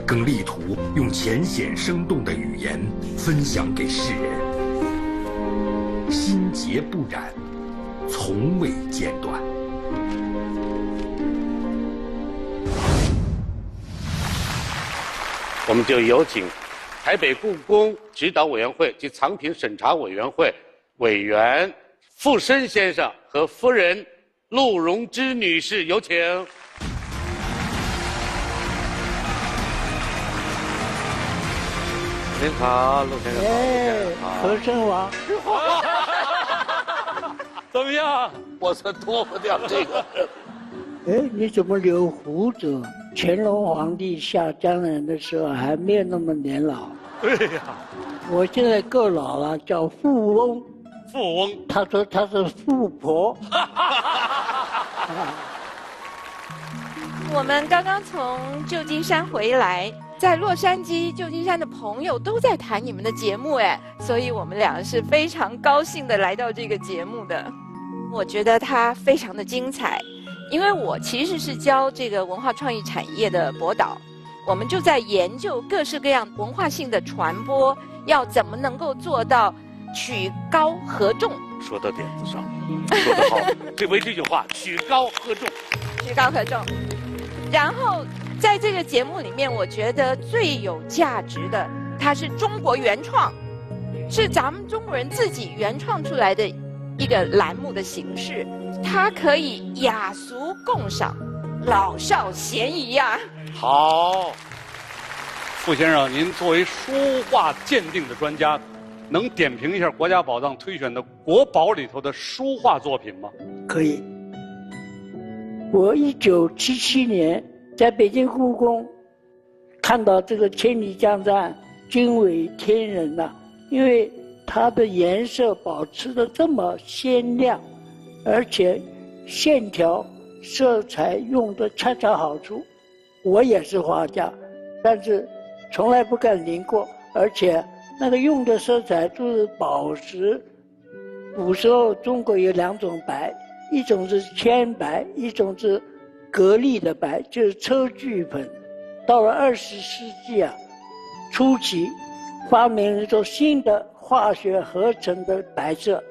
更力图用浅显生动的语言分享给世人，心结不染，从未间断。我们就有请台北故宫指导委员会及藏品审查委员会委员傅申先生和夫人陆荣枝女士，有请。您好，陆先生好。和珅王。怎么样？我算脱不掉这个。哎，你怎么留胡子？乾隆皇帝下江南的时候还没有那么年老。对呀，我现在够老了，叫富翁。富翁，他说他是富婆。我们刚刚从旧金山回来，在洛杉矶、旧金山的朋友都在谈你们的节目，所以我们俩是非常高兴的来到这个节目的。我觉得它非常的精彩。因为我其实是教这个文化创意产业的博导，我们就在研究各式各样文化性的传播，要怎么能够做到曲高和重。说到点子上，说得好。对，为这句话，曲高和重，曲高和重。然后在这个节目里面，我觉得最有价值的，它是中国原创，是咱们中国人自己原创出来的一个栏目的形式，它可以雅俗共赏，老少咸宜呀。好，傅先生，您作为书画鉴定的专家，能点评一下国家宝藏推选的国宝里头的书画作品吗？可以。我1977年在北京故宫看到这个千里江山，惊为天人呐、因为它的颜色保持得这么鲜亮，而且线条、色彩用得恰恰好处。我也是画家，但是从来不敢临过，而且那个用的色彩都是宝石。古时候中国有2种白，一种是铅白，一种是格力的白，就是车聚粉。到了20世纪初期，发明了一种新的化学合成的白色，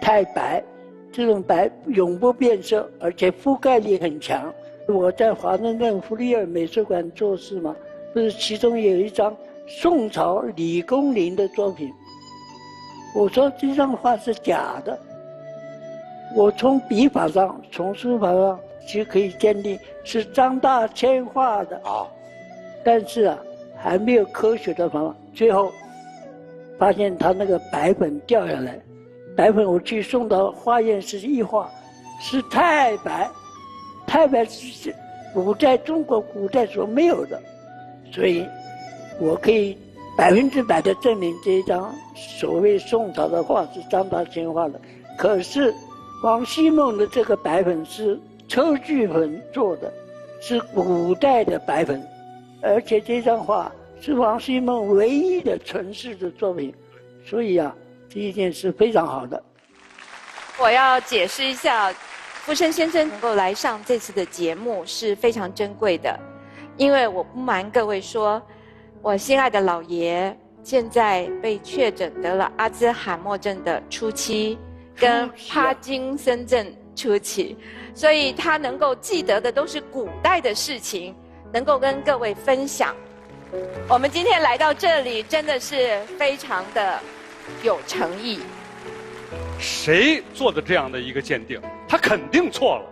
太白。这种白永不变色，而且覆盖力很强。我在华盛顿弗里尔美术馆做事嘛，不是其中有一张宋朝李公麟的作品。我说这张画是假的，我从笔法上、从书法上就可以鉴定是张大千画的啊。但是还没有科学的方法。最后发现他那个白粉掉下来，白粉我去送到化验室一化，是太白。太白是中国古代所没有的，所以我可以100%的证明这一张所谓宋朝的画是张大千画的。可是王希孟的这个白粉是车聚粉做的，是古代的白粉，而且这张画是王希孟唯一的存世的作品，所以这一件是非常好的。我要解释一下，傅生先生能够来上这次的节目是非常珍贵的，因为我不瞒各位说，我心爱的老爷现在被确诊得了阿兹海默症的初期，跟帕金森症初期，所以他能够记得的都是古代的事情，能够跟各位分享。我们今天来到这里，真的是非常的有诚意。谁做的这样的一个鉴定？他肯定错了，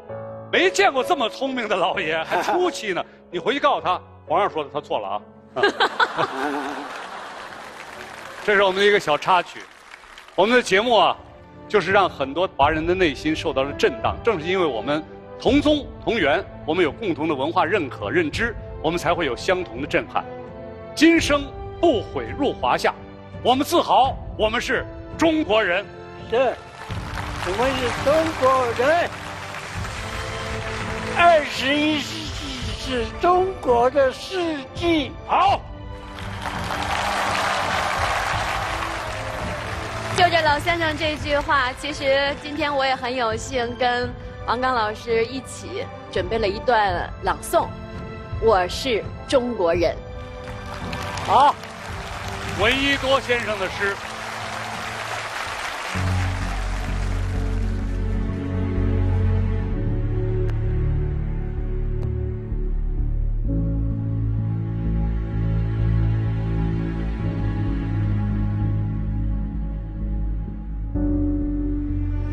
没见过这么聪明的老爷，还初期呢。你回去告诉他，皇上说的他错了啊。这是我们的一个小插曲。我们的节目就是让很多华人的内心受到了震荡。正是因为我们同宗同源，我们有共同的文化认可认知，我们才会有相同的震撼。今生不悔入华夏，我们自豪，我们是中国人。是，我们是中国人。21世纪是中国的世纪。好。就着老先生这句话，其实今天我也很有幸跟王刚老师一起准备了一段朗诵。我是中国人。好，闻一多先生的诗。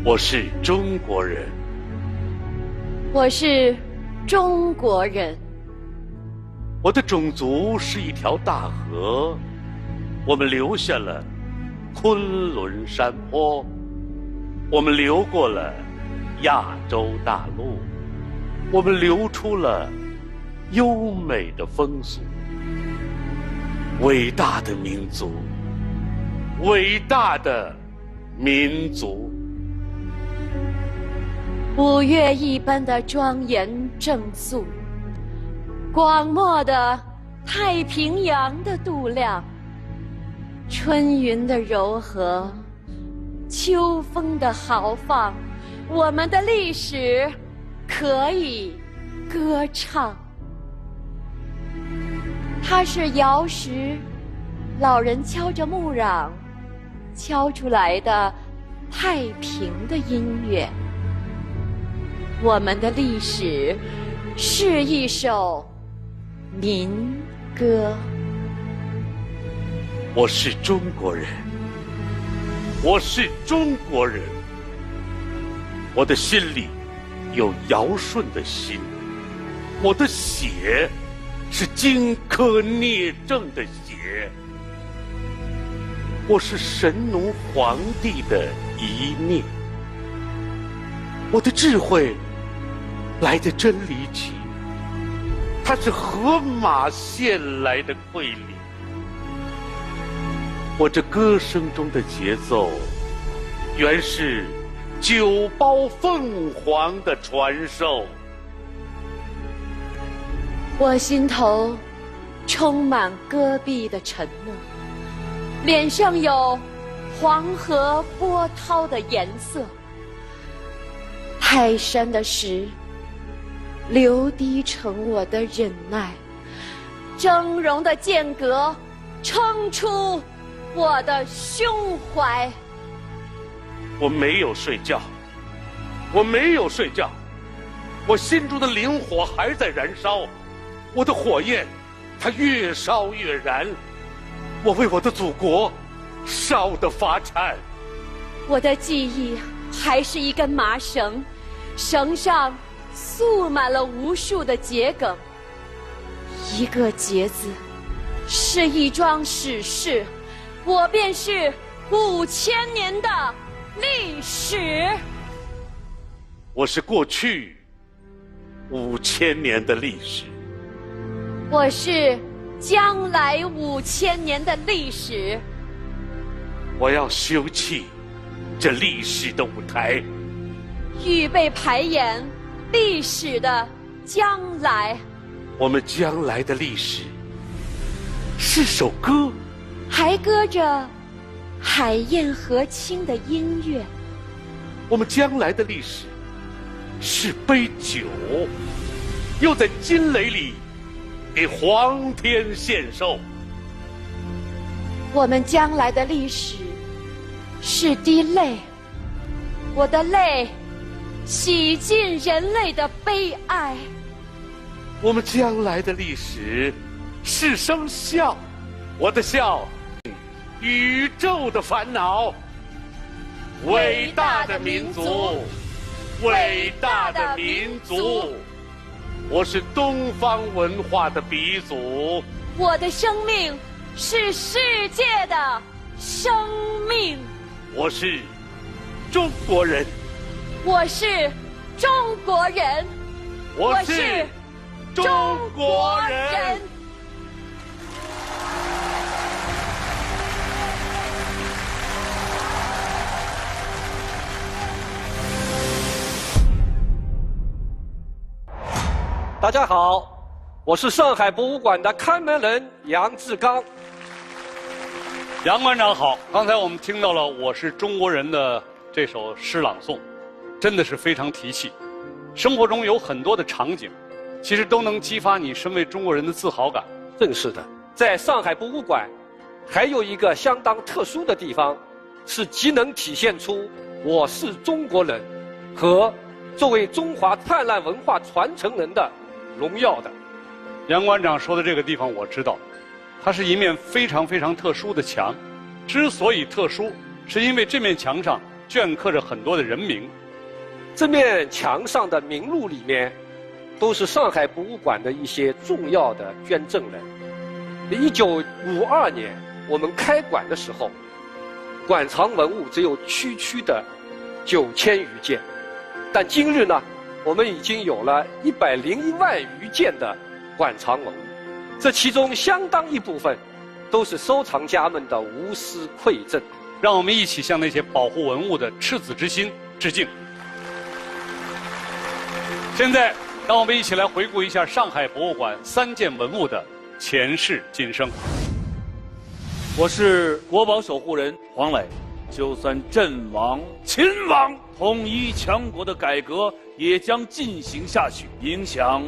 我是中国人。我是中国人。我的种族是一条大河，我们留下了昆仑山坡，我们流过了亚洲大陆，我们流出了优美的风俗。伟大的民族，伟大的民族。五月一般的庄严正肃，广袤的太平洋的度量，春云的柔和，秋风的豪放，我们的历史可以歌唱。它是瑶石，老人敲着木壤，敲出来的太平的音乐。我们的历史是一首民歌。我是中国人，我是中国人，我的心里有尧舜的心，我的血是荆轲聂政的血，我是神农皇帝的一念，我的智慧来自真理起，它是河马献来的馈礼。我这歌声中的节奏，原是九胞凤凰的传授。我心头充满戈壁的沉默，脸上有黄河波涛的颜色。泰山的石流滴成我的忍耐，峥嵘的间隔撑出我的胸怀。我没有睡觉，我没有睡觉，我心中的灵火还在燃烧，我的火焰它越烧越燃，我为我的祖国烧得发颤。我的记忆还是一根麻绳，绳上束满了无数的桔梗，一个结字是一桩史事，我便是5000年的历史。我是过去5000年的历史，我是将来5000年的历史。我要修葺这历史的舞台，预备排演历史的将来。我们将来的历史是首歌，还歌着海燕和亲的音乐。我们将来的历史是杯酒，又在金雷里给皇天献寿。我们将来的历史是滴泪，我的泪洗尽人类的悲哀。我们将来的历史是声笑，我的笑宇宙的烦恼。伟大的民族，伟大的民族，我是东方文化的鼻祖。我的生命是世界的生命。我是中国人，我是中国人，我是中国人。大家好，我是上海博物馆的看门人杨志刚。杨馆长好，刚才我们听到了《我是中国人》的这首诗朗诵，真的是非常提气。生活中有很多的场景，其实都能激发你身为中国人的自豪感。正是的，在上海博物馆，还有一个相当特殊的地方，是极能体现出我是中国人和作为中华灿烂文化传承人的荣耀的。杨馆长说的这个地方我知道，它是一面非常非常特殊的墙。之所以特殊，是因为这面墙上镌刻着很多的人名。这面墙上的名录里面，都是上海博物馆的一些重要的捐赠人。1952年我们开馆的时候，馆藏文物只有区区的9000余件，但今日呢，我们已经有了101万余件的馆藏文物，这其中相当一部分都是收藏家们的无私馈赠。让我们一起向那些保护文物的赤子之心致敬。现在，让我们一起来回顾一下上海博物馆3件文物的前世今生。我是国宝守护人黄磊，就算阵亡、秦亡，统一强国的改革也将进行下去，影响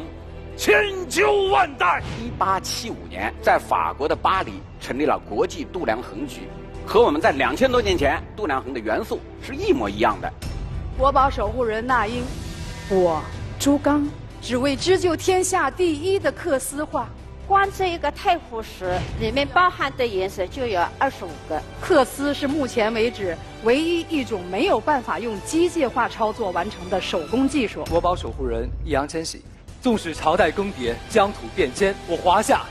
千秋万代。1875年，在法国的巴黎成立了国际度量衡局，和我们在2000多年前度量衡的元素是一模一样的。国宝守护人那英，我朱刚只为织就天下第一的缂丝画。光这一个太湖石里面包含的颜色就有25个。缂丝是目前为止唯一一种没有办法用机械化操作完成的手工技术。国宝守护人易烊千玺，纵使朝代更迭，疆土变迁，我华夏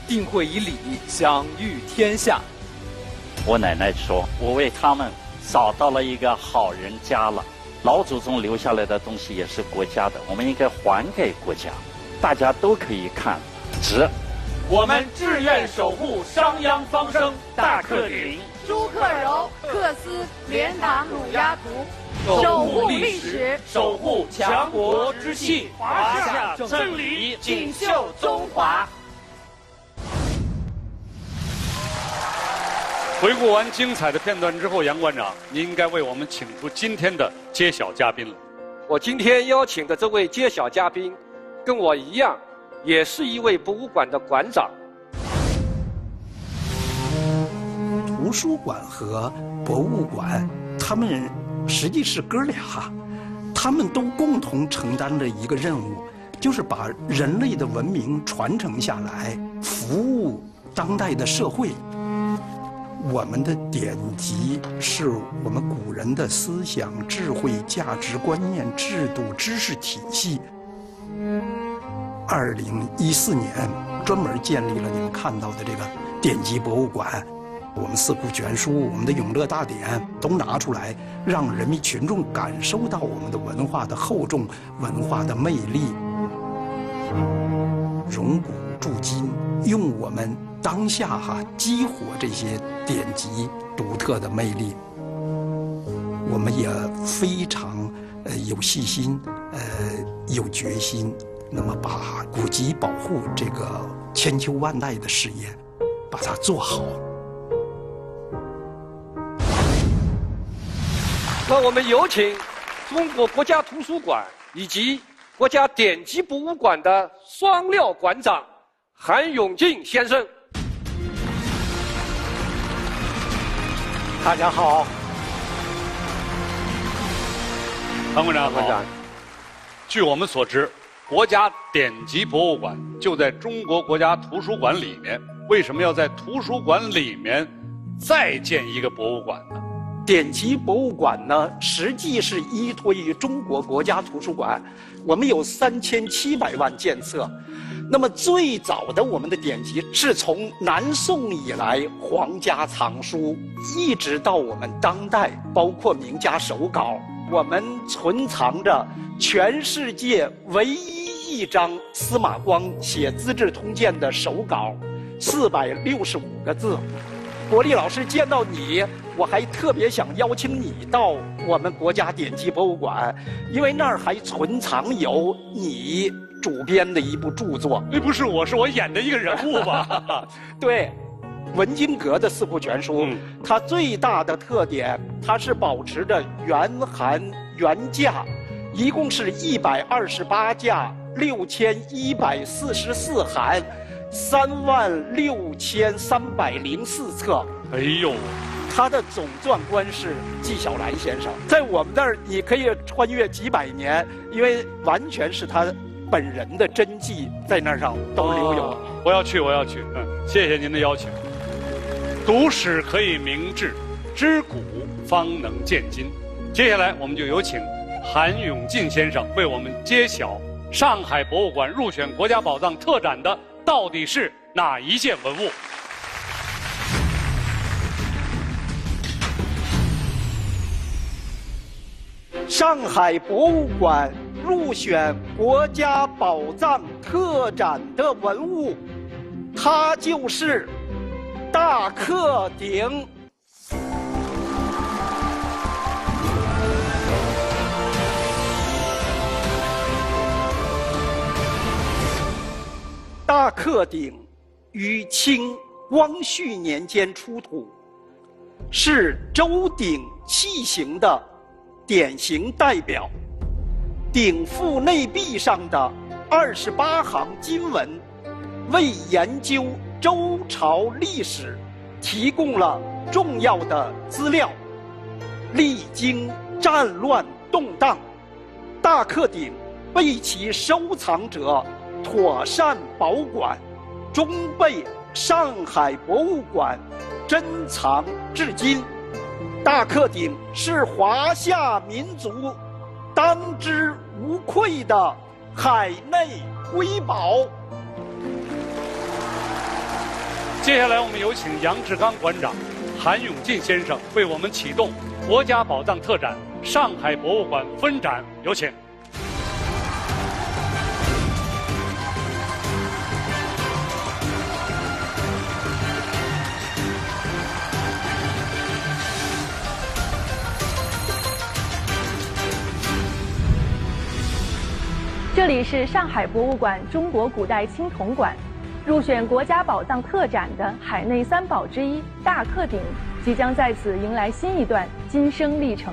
定会以礼享誉天下。我奶奶说，我为他们找到了一个好人家了。老祖宗留下来的东西也是国家的，我们应该还给国家，大家都可以看，值。我们志愿守护商鞅方生大克鼎、朱克柔缂丝莲塘乳鸦图，守护历史，守护强国之气，华夏真理锦绣中华。回顾完精彩的片段之后，杨馆长，您应该为我们请出今天的揭晓嘉宾了。我今天邀请的这位揭晓嘉宾，跟我一样，也是一位博物馆的馆长。图书馆和博物馆，他们实际是哥俩，他们都共同承担着一个任务，就是把人类的文明传承下来，服务当代的社会。我们的典籍是我们古人的思想、智慧、价值观念、制度、知识体系。2014年专门建立了你们看到的这个典籍博物馆，我们四库全书、我们的永乐大典都拿出来，让人民群众感受到我们的文化的厚重、文化的魅力。融古铸今，用我们当下激活这些典籍独特的魅力。我们也非常有细心，有决心，那么把古籍保护这个千秋万代的事业，把它做好。那我们有请中国国家图书馆以及国家典籍博物馆的双料馆长韩永进先生。大家好，韩馆长好。据我们所知，国家典籍博物馆就在中国国家图书馆里面，为什么要在图书馆里面再建一个博物馆呢？典籍博物馆呢，实际是依托于中国国家图书馆，我们有3700万件册。那么最早的我们的典籍是从南宋以来皇家藏书，一直到我们当代，包括名家手稿，我们存藏着全世界唯一一张司马光写《资治通鉴》的手稿，465个字。国立老师见到你，我还特别想邀请你到我们国家典籍博物馆，因为那儿还存藏有你主编的一部著作。那不是我，是我演的一个人物吧？对，文津阁的四库全书，它最大的特点，它是保持着原函原价，一共是128架6144函。36304册。哎呦，他的总纂官是纪晓岚先生，在我们那儿你可以穿越几百年，因为完全是他本人的真迹在那上都留有。我要去，我要去。谢谢您的邀请。读史可以明志，知古方能鉴今。接下来我们就有请韩永进先生为我们揭晓上海博物馆入选国家宝藏特展的到底是哪一件文物？上海博物馆入选国家宝藏特展的文物，它就是大克鼎。大克鼎于清光绪年间出土，是周鼎器型的典型代表。鼎腹内壁上的28行金文，为研究周朝历史提供了重要的资料。历经战乱动荡，大克鼎被其收藏者妥善保管，终被上海博物馆珍藏至今。大克鼎是华夏民族当之无愧的海内瑰宝。接下来，我们有请杨志刚馆长、韩永进先生为我们启动国家宝藏特展上海博物馆分展，有请。这里是上海博物馆中国古代青铜馆，入选国家宝藏特展的海内三宝之一大克鼎，即将在此迎来新一段今生历程。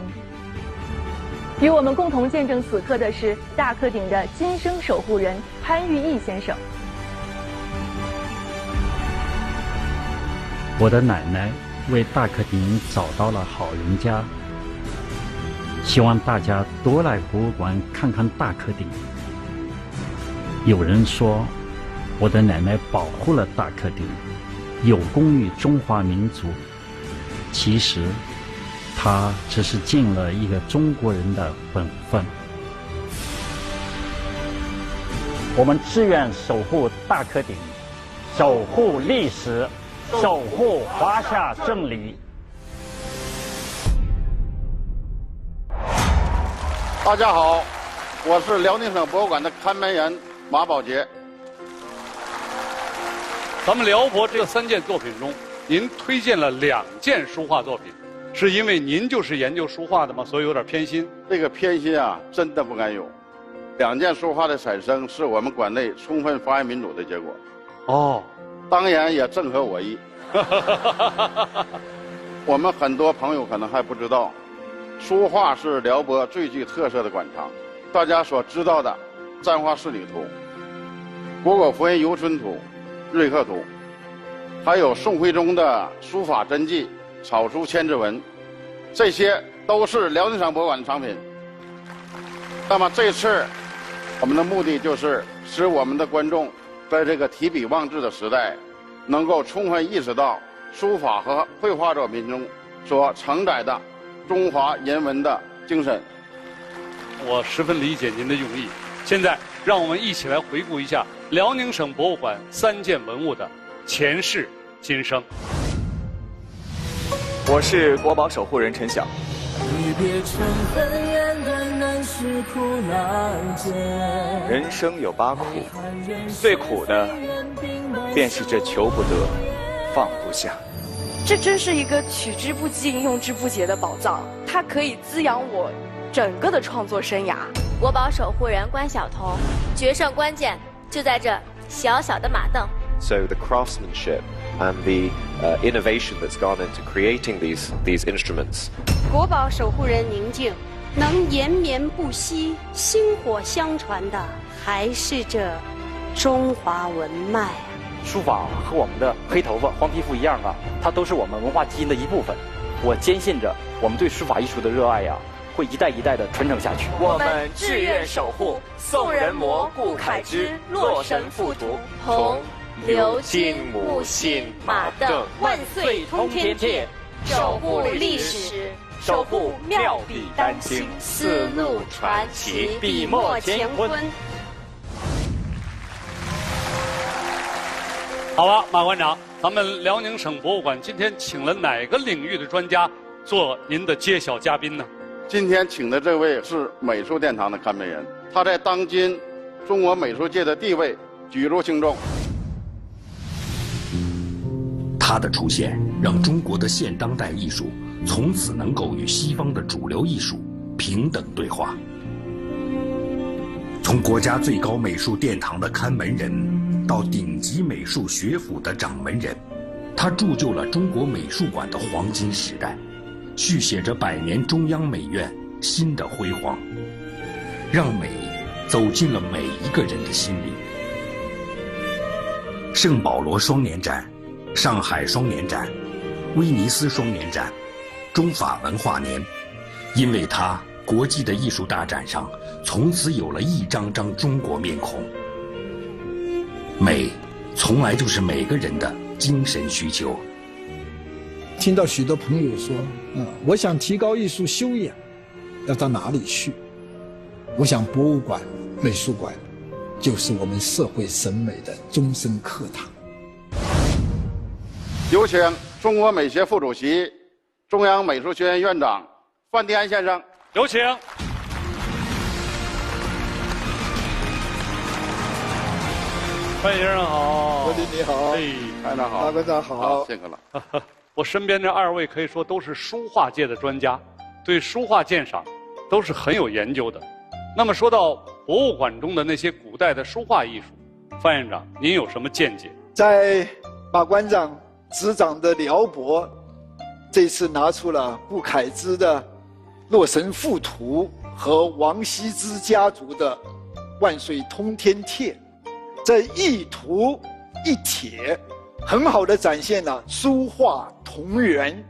与我们共同见证此刻的是大克鼎的今生守护人潘玉义先生。我的奶奶为大克鼎找到了好人家，希望大家多来博物馆看看大克鼎。有人说，我的奶奶保护了大克鼎，有功于中华民族。其实，她只是尽了一个中国人的本分。我们志愿守护大克鼎，守护历史，守护华夏正理。大家好，我是辽宁省博物馆的看门人马宝杰。咱们辽博这3件作品中，您推荐了2件书画作品，是因为您就是研究书画的吗？所以有点偏心。这个偏心啊，真的不敢有。2件书画的产生，是我们馆内充分发扬民主的结果。哦，当然也正合我意。我们很多朋友可能还不知道，书画是辽博最具特色的馆藏。大家所知道的《簪花仕女图》、《果果佛音游春图》、《瑞克图》，还有宋徽宗的书法真迹、草书千字文，这些都是辽宁省博物馆的藏品。那么这次我们的目的就是使我们的观众在这个提笔忘字的时代，能够充分意识到书法和绘画作品中所承载的中华人文的精神。我十分理解您的用意。现在，让我们一起来回顾一下辽宁省博物馆3件文物的前世今生。我是国宝守护人陈晓。人生有8苦，最苦的便是这求不得，放不下。这真是一个取之不尽、用之不竭的宝藏，它可以滋养我整个的创作生涯。国宝守护人关晓彤，决胜关键就在这小小的马镫。So the craftsmanship and the innovation that's gone into creating these instruments. 国宝守护人宁静，能延绵不息、薪火相传的，还是这中华文脉啊！书法和我们的黑头发、黄皮肤一样啊，它都是我们文化基因的一部分。我坚信着，我们对书法艺术的热爱呀，会一代一代的传承下去。我们志愿守护宋人模顾恺之洛神赋图，同刘金、木信、马镫万岁通天阙，守护历史，守护妙笔丹青，丝路传奇，笔墨乾坤。好了，马馆长，咱们辽宁省博物馆今天请了哪个领域的专家做您的揭晓嘉宾呢？今天请的这位是美术殿堂的看门人，他在当今中国美术界的地位举足轻重。他的出现让中国的现当代艺术从此能够与西方的主流艺术平等对话。从国家最高美术殿堂的看门人到顶级美术学府的掌门人，他铸就了中国美术馆的黄金时代，续写着100年中央美院新的辉煌，让美走进了每一个人的心里。圣保罗双年展、上海双年展、威尼斯双年展、中法文化年，因为它，国际的艺术大展上从此有了一张张中国面孔。美，从来就是每个人的精神需求。听到许多朋友说，我想提高艺术修养，要到哪里去？我想博物馆、美术馆，就是我们社会审美的终身课堂。有请中国美协副主席、中央美术学院院长范迪安先生，有请。范先生好，何林你好，班长好，马馆长好，辛苦了。我身边这2位可以说都是书画界的专家，对书画鉴赏都是很有研究的。那么说到博物馆中的那些古代的书画艺术，范院长您有什么见解？在马馆长执掌的辽博，这次拿出了顾恺之的《洛神赋图》和王羲之家族的《万岁通天帖》，这一图一帖，很好的展现了书画同源，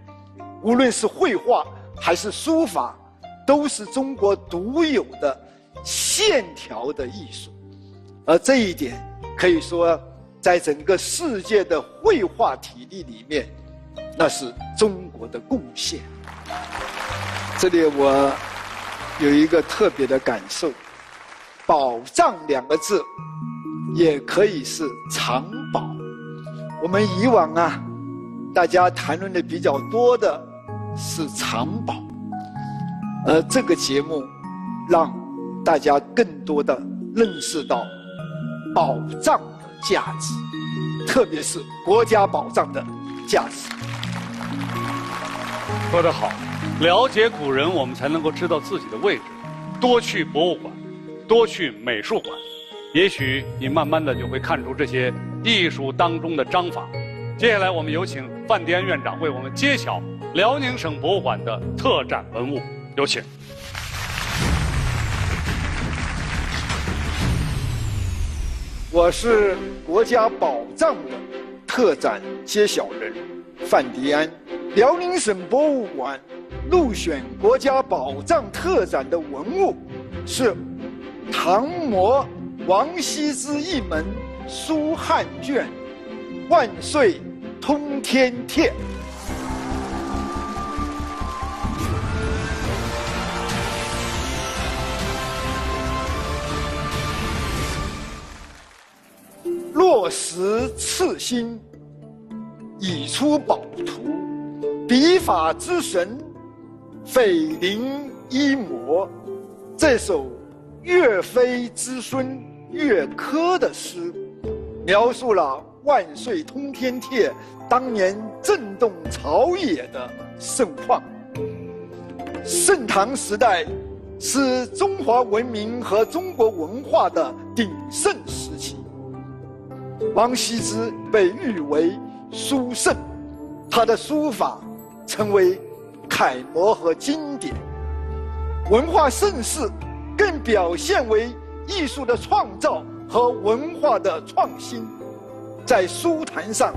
无论是绘画还是书法，都是中国独有的线条的艺术，而这一点可以说，在整个世界的绘画体系里面，那是中国的贡献。这里我有一个特别的感受，宝藏2个字，也可以是藏宝。我们以往大家谈论的比较多的是藏宝，而这个节目让大家更多的认识到宝藏的价值，特别是国家宝藏的价值。说得好，了解古人，我们才能够知道自己的位置。多去博物馆，多去美术馆，也许你慢慢的就会看出这些艺术当中的章法。接下来我们有请范迪安院长为我们揭晓辽宁省博物馆的特展文物，有请。我是国家宝藏的特展揭晓人范迪安。辽宁省博物馆入选国家宝藏特展的文物是唐谟王羲之一门书汉卷《万岁通天帖》。落石刺心，已出宝图。笔法之神，斐灵一魔。这首岳飞之孙岳珂的诗，描述了万岁通天帖当年震动朝野的盛况。盛唐时代是中华文明和中国文化的鼎盛时期。王羲之被誉为书圣，他的书法成为楷模和经典。文化盛世更表现为艺术的创造和文化的创新，在书坛上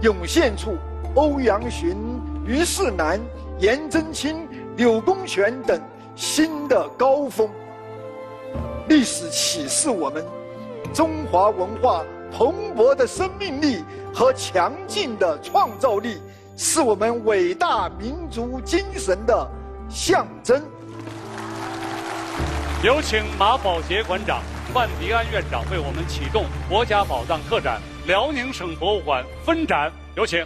涌现出欧阳询、虞世南、颜真卿、柳公权等新的高峰。历史启示我们，中华文化蓬勃的生命力和强劲的创造力是我们伟大民族精神的象征。有请马宝杰馆长、范迪安院长为我们启动国家宝藏特展辽宁省博物馆分展，有请。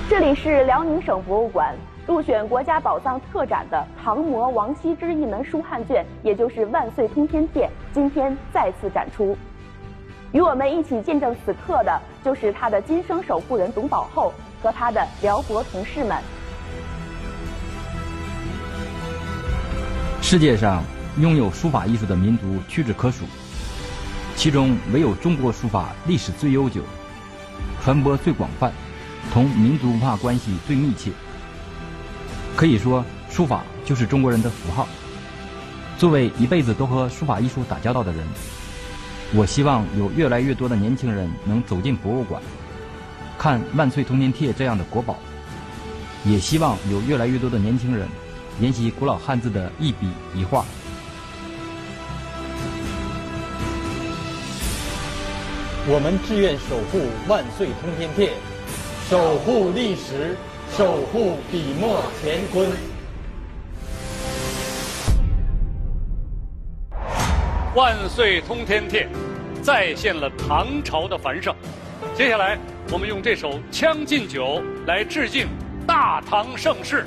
这里是辽宁省博物馆入选国家宝藏特展的唐谟王羲之一门书汉卷，也就是《万岁通天帖》，今天再次展出。与我们一起见证此刻的，就是他的今生守护人董宝后和他的辽博同事们。世界上拥有书法艺术的民族屈指可数，其中唯有中国书法历史最悠久，传播最广泛，同民族文化关系最密切。可以说，书法就是中国人的符号。作为一辈子都和书法艺术打交道的人，我希望有越来越多的年轻人能走进博物馆，看《万岁通天帖》这样的国宝，也希望有越来越多的年轻人研习古老汉字的一笔一画。我们志愿守护万岁通天帖，守护历史，守护笔墨乾坤。万岁通天帖再现了唐朝的繁盛。接下来，我们用这首《将进酒》来致敬大唐盛世。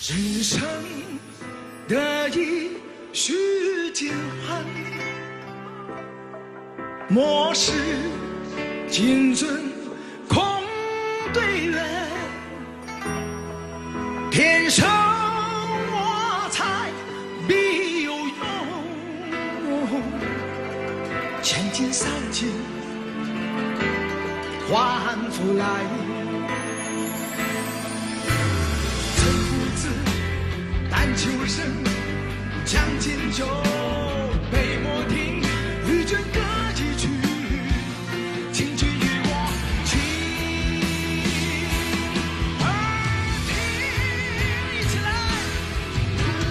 人生得意须尽欢，莫使金樽空对月。天生我材必有用，千金散尽还复来。秋声将进酒，杯莫停，与君歌几曲，请君与我情儿听，一起来。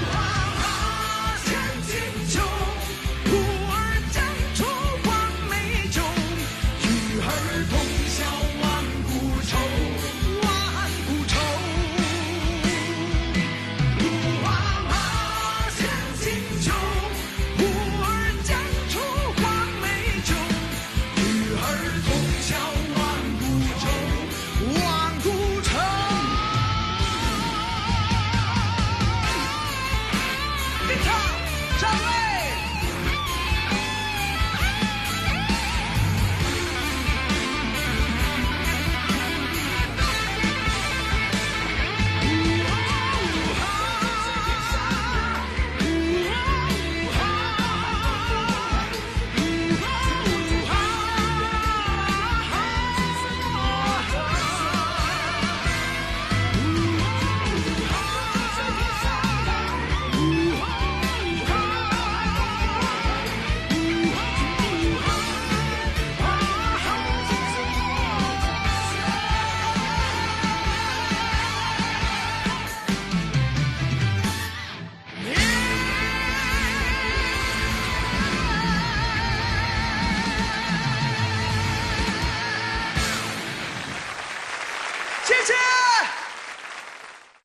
花前进酒，呼儿将出黄梅酒，与儿同销万古愁，万古愁。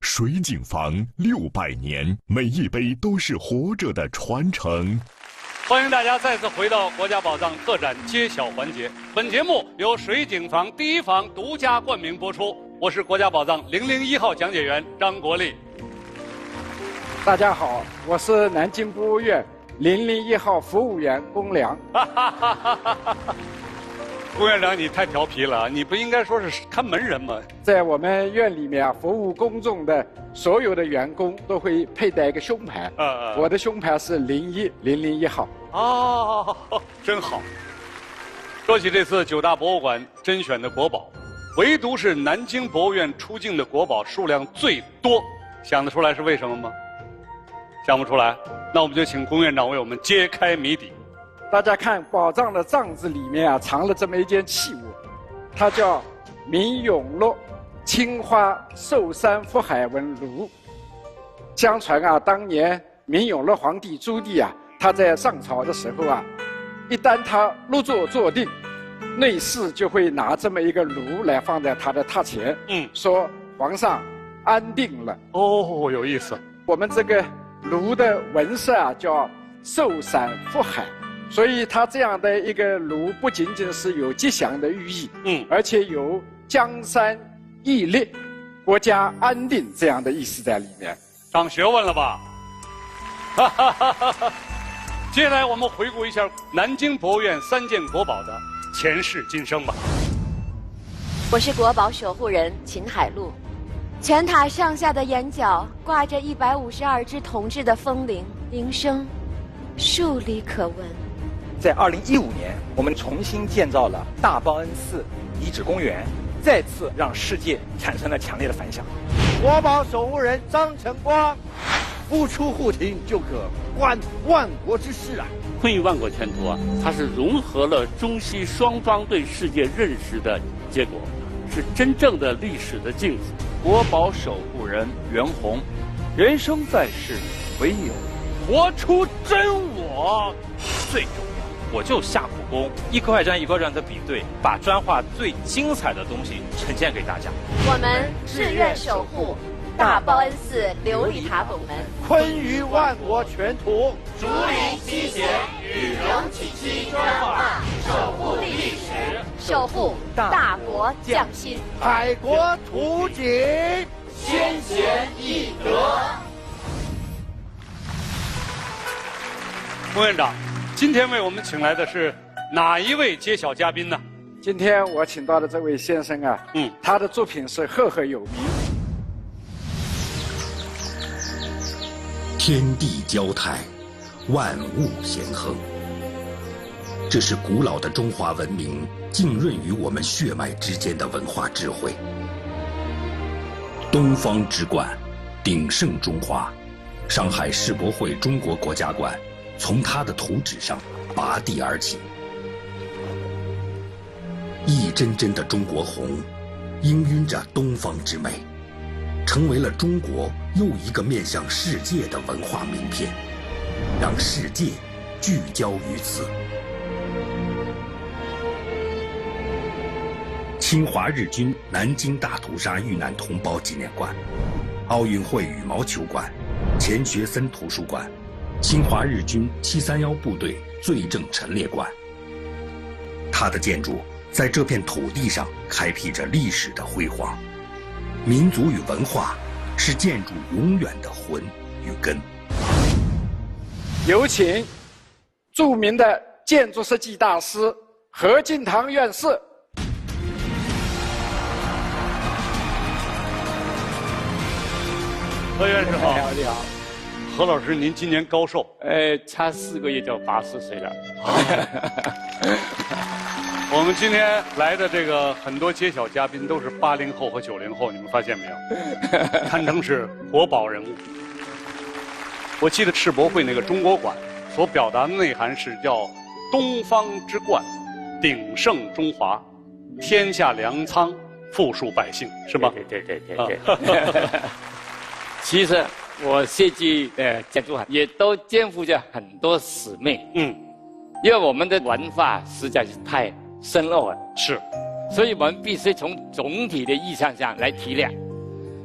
水井坊600年，每一杯都是活着的传承。欢迎大家再次回到国家宝藏特展揭晓环节。本节目由水井坊第一房独家冠名播出。我是国家宝藏001号讲解员张国立。大家好，我是南京博物院001号服务员龚良。龚院长，你太调皮了，你不应该说是看门人吗？在我们院里面啊，服务公众的所有的员工都会佩戴一个胸牌。我的胸牌是01001号。哦，真好。说起这次9大博物馆甄选的国宝，唯独是南京博物院出境的国宝数量最多，想得出来是为什么吗？想不出来，那我们就请龚院长为我们揭开谜底。大家看宝藏的藏字里面啊，藏了这么一件器物，它叫明永乐青花寿山福海文炉。相传啊，当年明永乐皇帝朱棣啊，他在上朝的时候啊，一旦他入座坐定，内侍就会拿这么一个炉来放在他的榻前，说皇上安定了。哦，有意思。我们这个炉的纹饰啊，叫寿伞覆海，所以它这样的一个炉不仅仅是有吉祥的寓意，而且有江山屹立、国家安定这样的意思在里面。长学问了吧？哈哈哈哈哈！接下来我们回顾一下南京博物院3件国宝的前世今生吧。我是国宝守护人秦海璐，全塔上下的檐角挂着152只铜制的风铃，铃声数里可闻。在2015年，我们重新建造了大报恩寺遗址公园，再次让世界产生了强烈的反响。国宝守护人张晨光，不出户庭就可观万国之事啊！昆玉万国全图啊，它是融合了中西双方对世界认识的结果，是真正的历史的镜子。国宝守护人袁弘，人生在世，唯有活出真我最重要。我就下苦功，一块砖一块砖的比对，把砖画最精彩的东西呈现给大家。我们志愿守护大报恩寺琉璃塔拱门，昆玉万国全图，竹林七贤羽绒体系砖画，守护历史，守护大国匠心，海国图景，先贤易德。副院长，今天为我们请来的是哪一位揭晓嘉宾呢？今天我请到的这位先生啊，他的作品是赫赫有名。天地交泰，万物咸亨。这是古老的中华文明浸润于我们血脉之间的文化智慧。东方之冠，鼎盛中华。上海世博会中国国家馆从它的图纸上拔地而起，一针针的中国红，氤氲着东方之美，成为了中国又一个面向世界的文化名片，让世界聚焦于此。侵华日军南京大屠杀遇难同胞纪念馆、奥运会羽毛球馆、钱学森图书馆、侵华日军731部队罪证陈列馆。它的建筑在这片土地上开辟着历史的辉煌。民族与文化是建筑永远的魂与根。有请著名的建筑设计大师何敬堂院士。何院士好。你好。何老师，您今年高寿？差4个月就80岁了。我们今天来的这个很多揭晓嘉宾都是80后和90后，你们发现没有？堪称是国宝人物。我记得世博会那个中国馆所表达的内涵是叫“东方之冠，鼎盛中华，天下粮仓，富庶百姓”，是吧？对。其实我设计的建筑也都肩负着很多使命。因为我们的文化实在是太深奥了，是，所以我们必须从总体的意象上来提炼。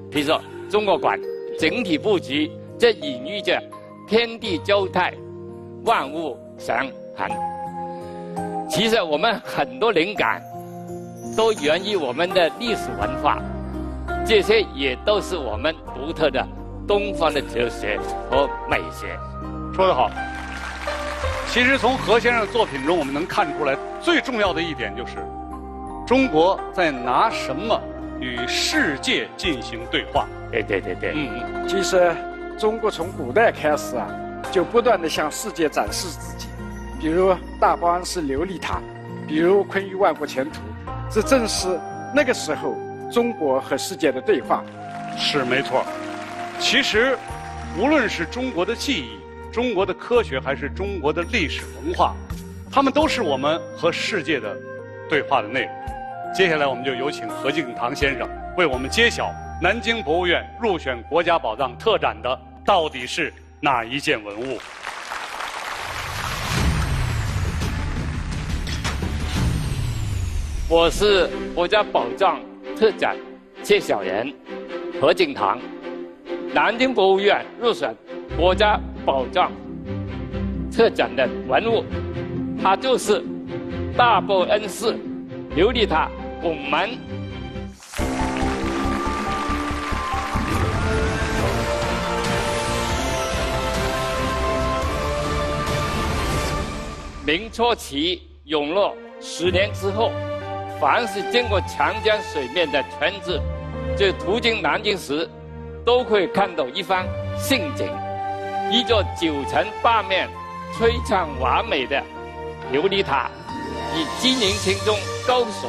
比如说，中国馆整体布局，这隐喻着天地交泰，万物祥和。其实我们很多灵感都源于我们的历史文化，这些也都是我们独特的东方的哲学和美学。说得好。其实从何先生的作品中，我们能看出来，最重要的一点就是，中国在拿什么与世界进行对话。对。其实，中国从古代开始啊，就不断地向世界展示自己，比如大报恩寺琉璃塔，比如昆玉万国全图，这正是那个时候中国和世界的对话。是没错。其实，无论是中国的记忆、中国的科学还是中国的历史文化，它们都是我们和世界的对话的内容。接下来，我们就有请何敬堂先生为我们揭晓南京博物院入选国家宝藏特展的到底是哪一件文物？我是国家宝藏特展谢小人，何景堂，南京博物院入选国家宝藏特展的文物，它就是大报恩寺琉璃塔拱门。明初期永乐10年之后，凡是经过长江水面的船只，就途经南京时，都会看到一番盛景，一座9层8面璀璨完美的琉璃塔，以金银青中高耸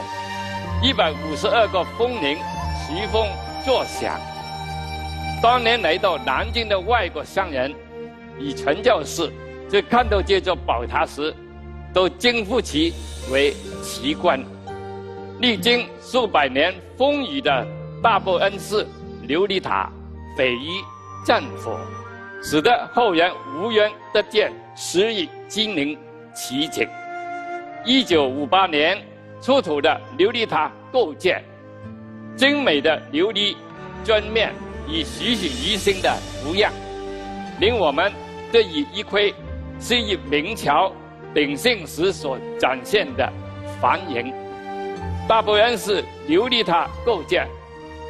，152个风铃随风作响。当年来到南京的外国商人与传教士，就看到这座宝塔时，都惊呼其为奇观。历经数百年风雨的大报恩寺琉璃塔毁于战火，使得后人无缘得见时以金陵奇景。1958年出土的琉璃塔构件，精美的琉璃砖面与栩栩如生的图样，令我们得以一窥是以明朝鼎盛时所展现的繁荣。大报恩寺琉璃塔构件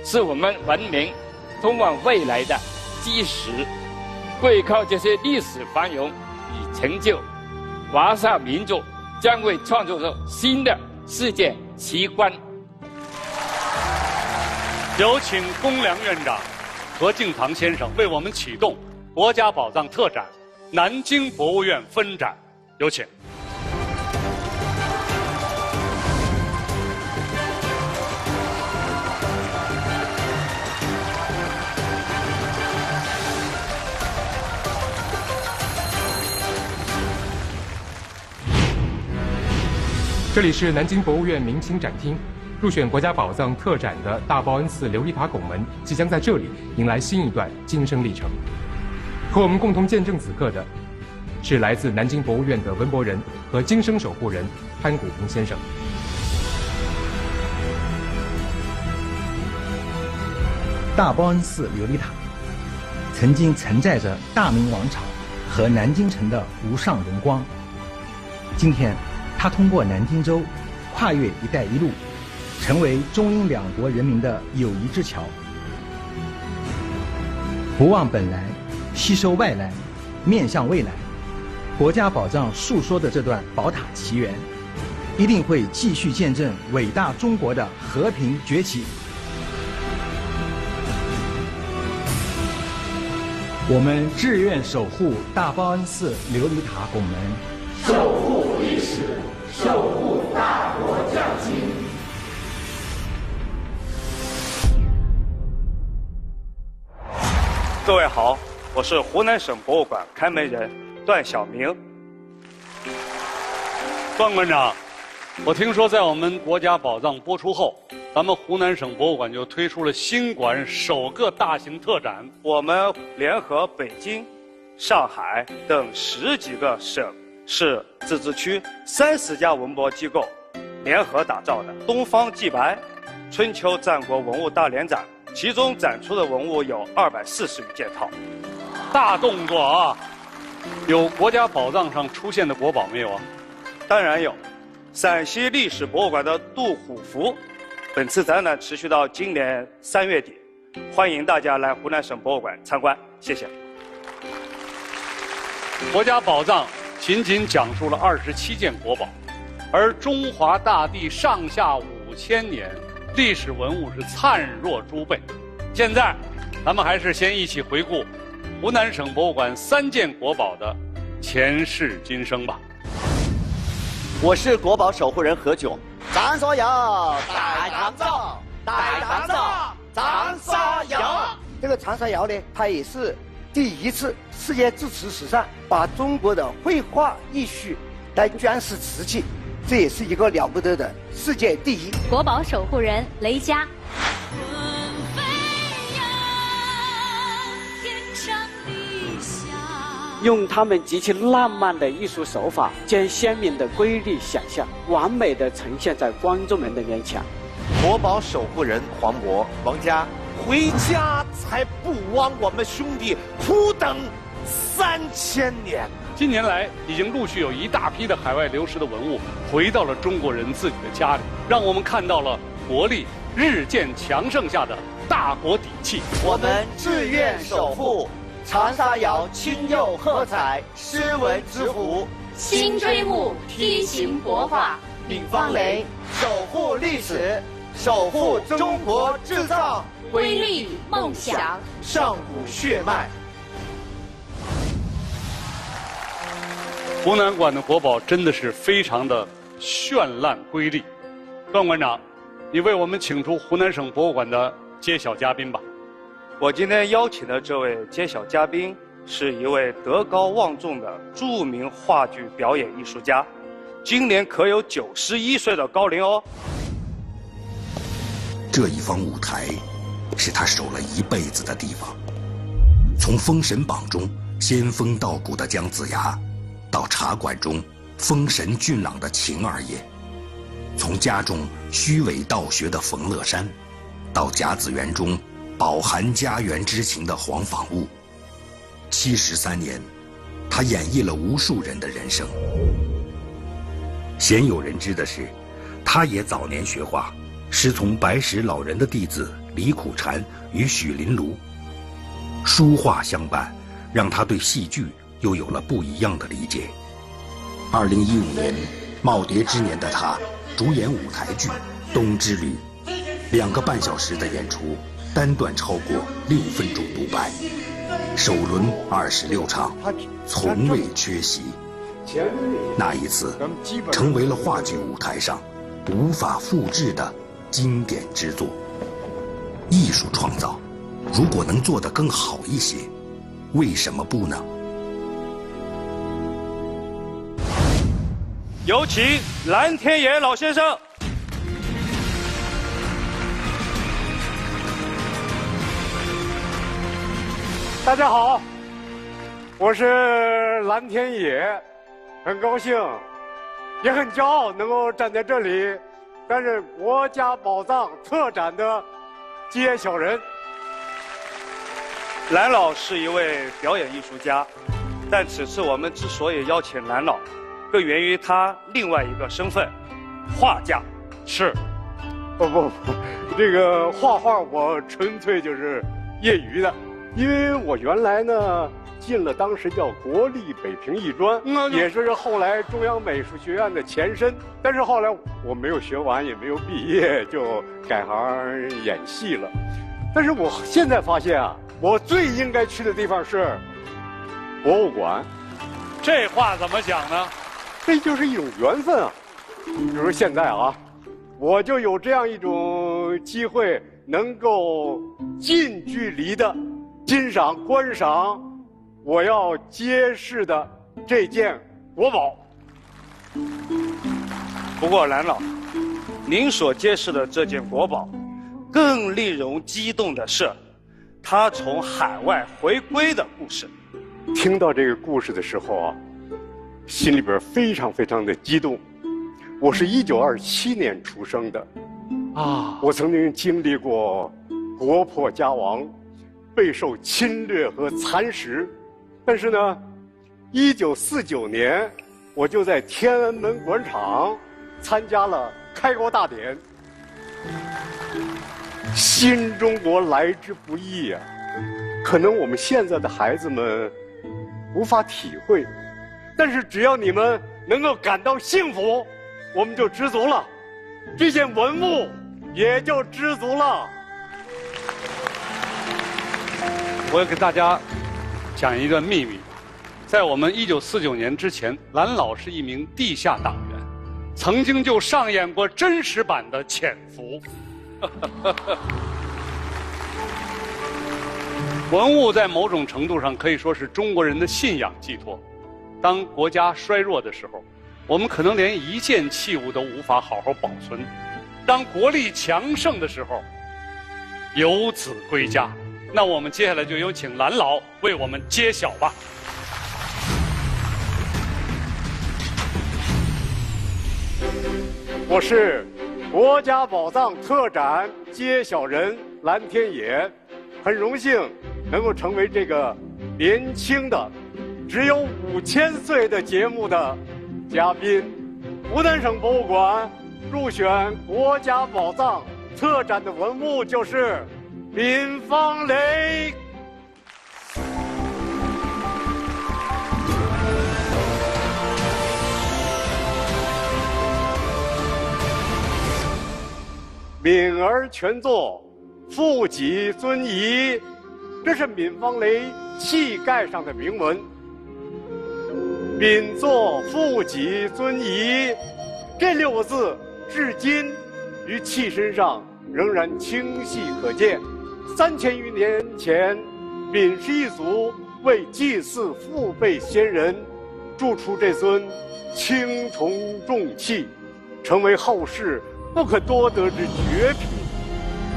是我们文明通往未来的基石，跪靠这些历史繁荣与成就，华夏民族将会创造出新的世界奇观。有请龚良院长、何敬堂先生为我们启动国家宝藏特展南京博物院分展，有请。这里是南京博物院明清展厅，入选国家宝藏特展的大报恩寺琉璃塔拱门即将在这里迎来新一段晋升历程。和我们共同见证此刻的是来自南京博物院的文博人和今生守护人潘古平先生。大报恩寺琉璃塔曾经承载着大明王朝和南京城的无上荣光，今天它通过南京州跨越“一带一路”，成为中英两国人民的友谊之桥。不忘本来，吸收外来，面向未来，国家宝藏述说的这段宝塔奇缘，一定会继续见证伟大中国的和平崛起。我们志愿守护大报恩寺琉璃塔拱门，守护历史，守护大国将倾。各位好，我是湖南省博物馆看门人段晓明。段馆长，我听说在我们国家宝藏播出后，咱们湖南省博物馆就推出了新馆首个大型特展。我们联合北京、上海等10几个省市自治区30家文博机构联合打造的东方既白春秋战国文物大联展，其中展出的文物有240余件套。大动作啊！有国家宝藏上出现的国宝没有啊？当然有，陕西历史博物馆的杜虎符。本次展览持续到今年3月底，欢迎大家来湖南省博物馆参观，谢谢。国家宝藏仅仅讲述了27件国宝，而中华大地上下5000年，历史文物是灿若珠贝。现在，咱们还是先一起回顾湖南省博物馆3件国宝的前世今生吧。我是国宝守护人何炅。长沙窑，大唐造，大唐造，长沙窑。这个长沙窑呢，它也是第一次世界字词史上把中国的绘画艺术来装饰瓷器，这也是一个了不得的世界第一。国宝守护人雷佳。天上的用他们极其浪漫的艺术手法，将鲜明的瑰丽想象完美的呈现在观众们的面前。国宝守护人黄渤、王佳，回家才不枉我们兄弟苦等3000年。近年来，已经陆续有一大批的海外流失的文物回到了中国人自己的家里，让我们看到了国力日渐强盛下的大国底气。我们志愿守护长沙窑青釉褐彩诗文之壶，新追慕梯形帛画，闵方雷守护历史，守护中国制造，瑰丽梦想，上古血脉。湖南馆的国宝真的是非常的绚烂瑰丽。段馆长，你为我们请出湖南省博物馆的揭晓嘉宾吧。我今天邀请的这位揭晓嘉宾是一位德高望重的著名话剧表演艺术家，今年可有91岁的高龄哦。这一方舞台是他守了一辈子的地方，从《封神榜》中仙风道骨的姜子牙，到茶馆中风神俊朗的秦二爷，从家中虚伪道学的冯乐山，到甲子园中饱含家园之情的黄仿悟。73年，他演绎了无数人的人生。鲜有人知的是，他也早年学画，师从白石老人的弟子李苦禅与许林庐，书画相伴，让他对戏剧又有了不一样的理解。2015年，耄耋之年的他主演舞台剧《冬之旅》，2个半小时的演出，单段超过6分钟独白，首轮26场，从未缺席。那一次，成为了话剧舞台上无法复制的经典之作。艺术创造，如果能做得更好一些，为什么不呢？有请蓝天野老先生。大家好，我是蓝天野，很高兴，也很骄傲能够站在这里，担任国家宝藏特展的揭晓人。蓝老是一位表演艺术家，但此次我们之所以邀请蓝老，更源于他另外一个身份——画家。是，不，这个画画我纯粹就是业余的，因为我原来呢进了当时叫国立北平艺专，也是后来中央美术学院的前身，但是后来我没有学完，也没有毕业，就改行演戏了。但是我现在发现啊，我最应该去的地方是博物馆。这话怎么讲呢？这就是一种缘分啊。比如现在啊，我就有这样一种机会，能够近距离的欣赏、观赏我要揭示的这件国宝。不过蓝老，您所揭示的这件国宝，更令人激动的是，他从海外回归的故事。听到这个故事的时候啊，心里边非常非常的激动。我是1927年出生的，我曾经经历过国破家亡，备受侵略和蚕食，但是呢，1949年我就在天安门广场参加了开国大典。新中国来之不易啊，可能我们现在的孩子们无法体会，但是只要你们能够感到幸福，我们就知足了，这件文物也就知足了。我要跟大家讲一个秘密，在我们1949年之前，蓝老是一名地下党员，曾经就上演过真实版的《潜伏》。文物在某种程度上可以说是中国人的信仰寄托。当国家衰弱的时候，我们可能连一件器物都无法好好保存；当国力强盛的时候，游子归家。那我们接下来就有请蓝老为我们揭晓吧。我是国家宝藏特展揭晓人蓝天野，很荣幸能够成为这个年轻的、只有5000岁的节目的嘉宾。湖南省博物馆入选国家宝藏特展的文物就是闵方雷。闵儿全作，父己尊仪，这是闵方雷器盖上的铭文。闵作父己尊仪，这6个字至今于器身上仍然清晰可见。3000余年前，闵氏一族为祭祀父辈先人，铸出这尊青铜重器，成为后世不可多得之绝品，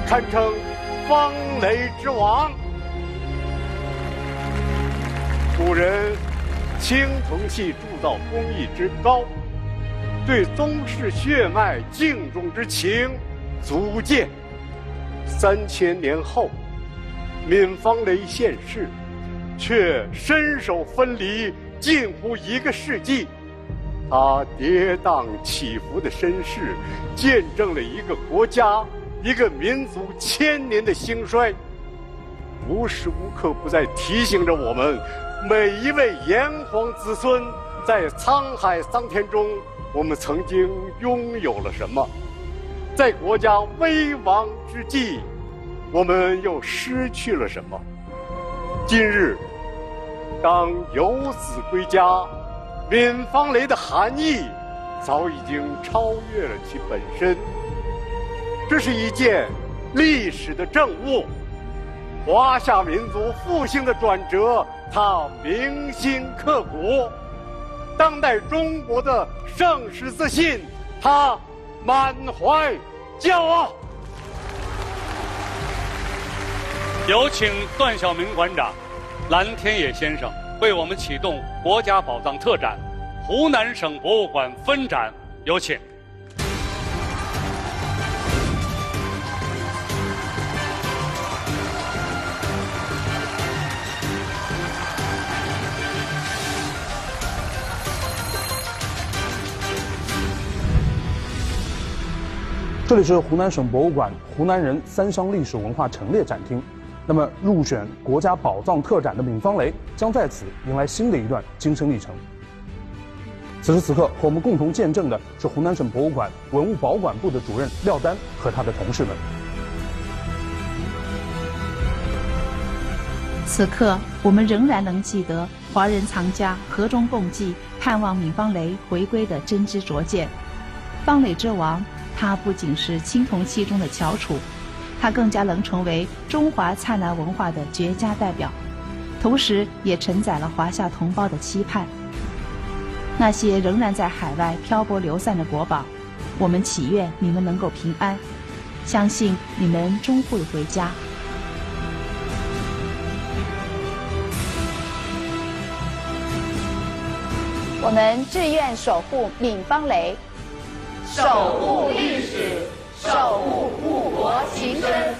堪称方雷之王。古人青铜器铸造工艺之高，对宗室血脉敬重之情足见。3000年后，闵方雷现世，却身首分离近乎1个世纪。他跌宕起伏的身世，见证了一个国家、一个民族1000年的兴衰，无时无刻不在提醒着我们，每一位炎黄子孙在沧海桑田中，我们曾经拥有了什么？在国家危亡之际，我们又失去了什么？今日，当游子归家，闵方雷的含义早已经超越了其本身。这是一件历史的政务，华夏民族复兴的转折，它铭心刻骨；当代中国的盛世自信，它满怀骄傲。有请段晓明馆长、蓝天野先生为我们启动国家宝藏特展湖南省博物馆分展，有请。这里是湖南省博物馆湖南人3项历史文化陈列展厅。那么，入选国家宝藏特展的闵方雷将在此迎来新的一段晋升历程。此时此刻，和我们共同见证的是湖南省博物馆文物保管部的主任廖丹和他的同事们。此刻，我们仍然能记得华人藏家河中共济盼望闵方雷回归的真知灼见。方雷之王，他不仅是青铜器中的翘楚，他更加能成为中华灿烂文化的绝佳代表，同时也承载了华夏同胞的期盼。那些仍然在海外漂泊流散的国宝，我们祈愿你们能够平安，相信你们终会回家。我们志愿守护闵方雷，守护历史，守护护国情深。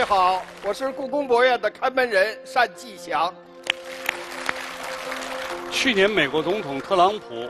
好，我是故宫博物院的看门人单霁翔。去年美国总统特朗普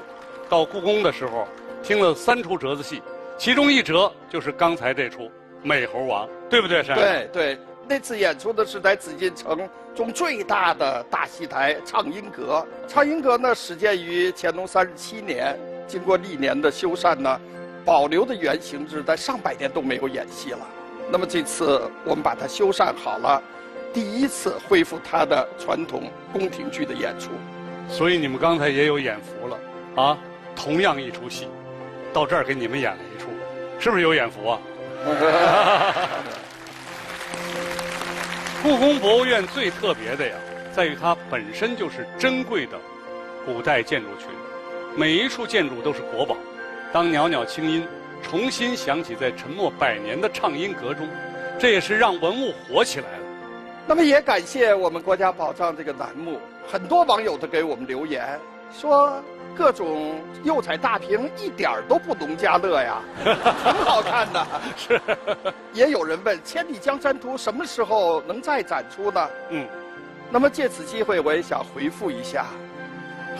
到故宫的时候，听了3出折子戏，其中一折就是刚才这出《美猴王》，对不对，单？对，那次演出的是在紫禁城中最大的大戏台畅音阁。畅音阁呢，始建于乾隆37年，经过历年的修缮呢，保留的原形制，在上百年都没有演戏了。那么这次我们把它修缮好了，第1次恢复它的传统宫廷剧的演出。所以你们刚才也有眼福了啊！同样一出戏，到这儿给你们演了一出，是不是有眼福啊？故宫博物院最特别的呀，在于它本身就是珍贵的古代建筑群，每一处建筑都是国宝。当袅袅清音重新响起在沉默100年的畅音阁中，这也是让文物活起来了。那么也感谢我们国家宝藏这个栏目，很多网友都给我们留言说，各种釉彩大屏一点都不农家乐呀，挺好看的。是。也有人问《千里江山图》什么时候能再展出呢？那么借此机会，我也想回复一下，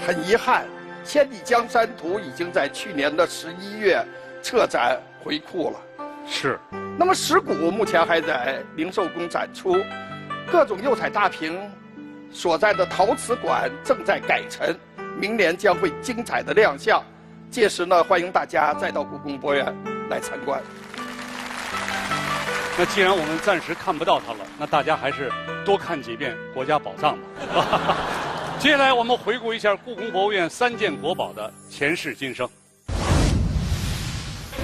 很遗憾，《千里江山图》已经在去年的11月撤展回库了。是。那么石鼓目前还在灵寿宫展出，各种釉彩大屏所在的陶瓷馆正在改陈，明年将会精彩的亮相。届时呢，欢迎大家再到故宫博物院来参观。那既然我们暂时看不到它了，那大家还是多看几遍国家宝藏吧。接下来我们回顾一下故宫博物院3件国宝的前世今生。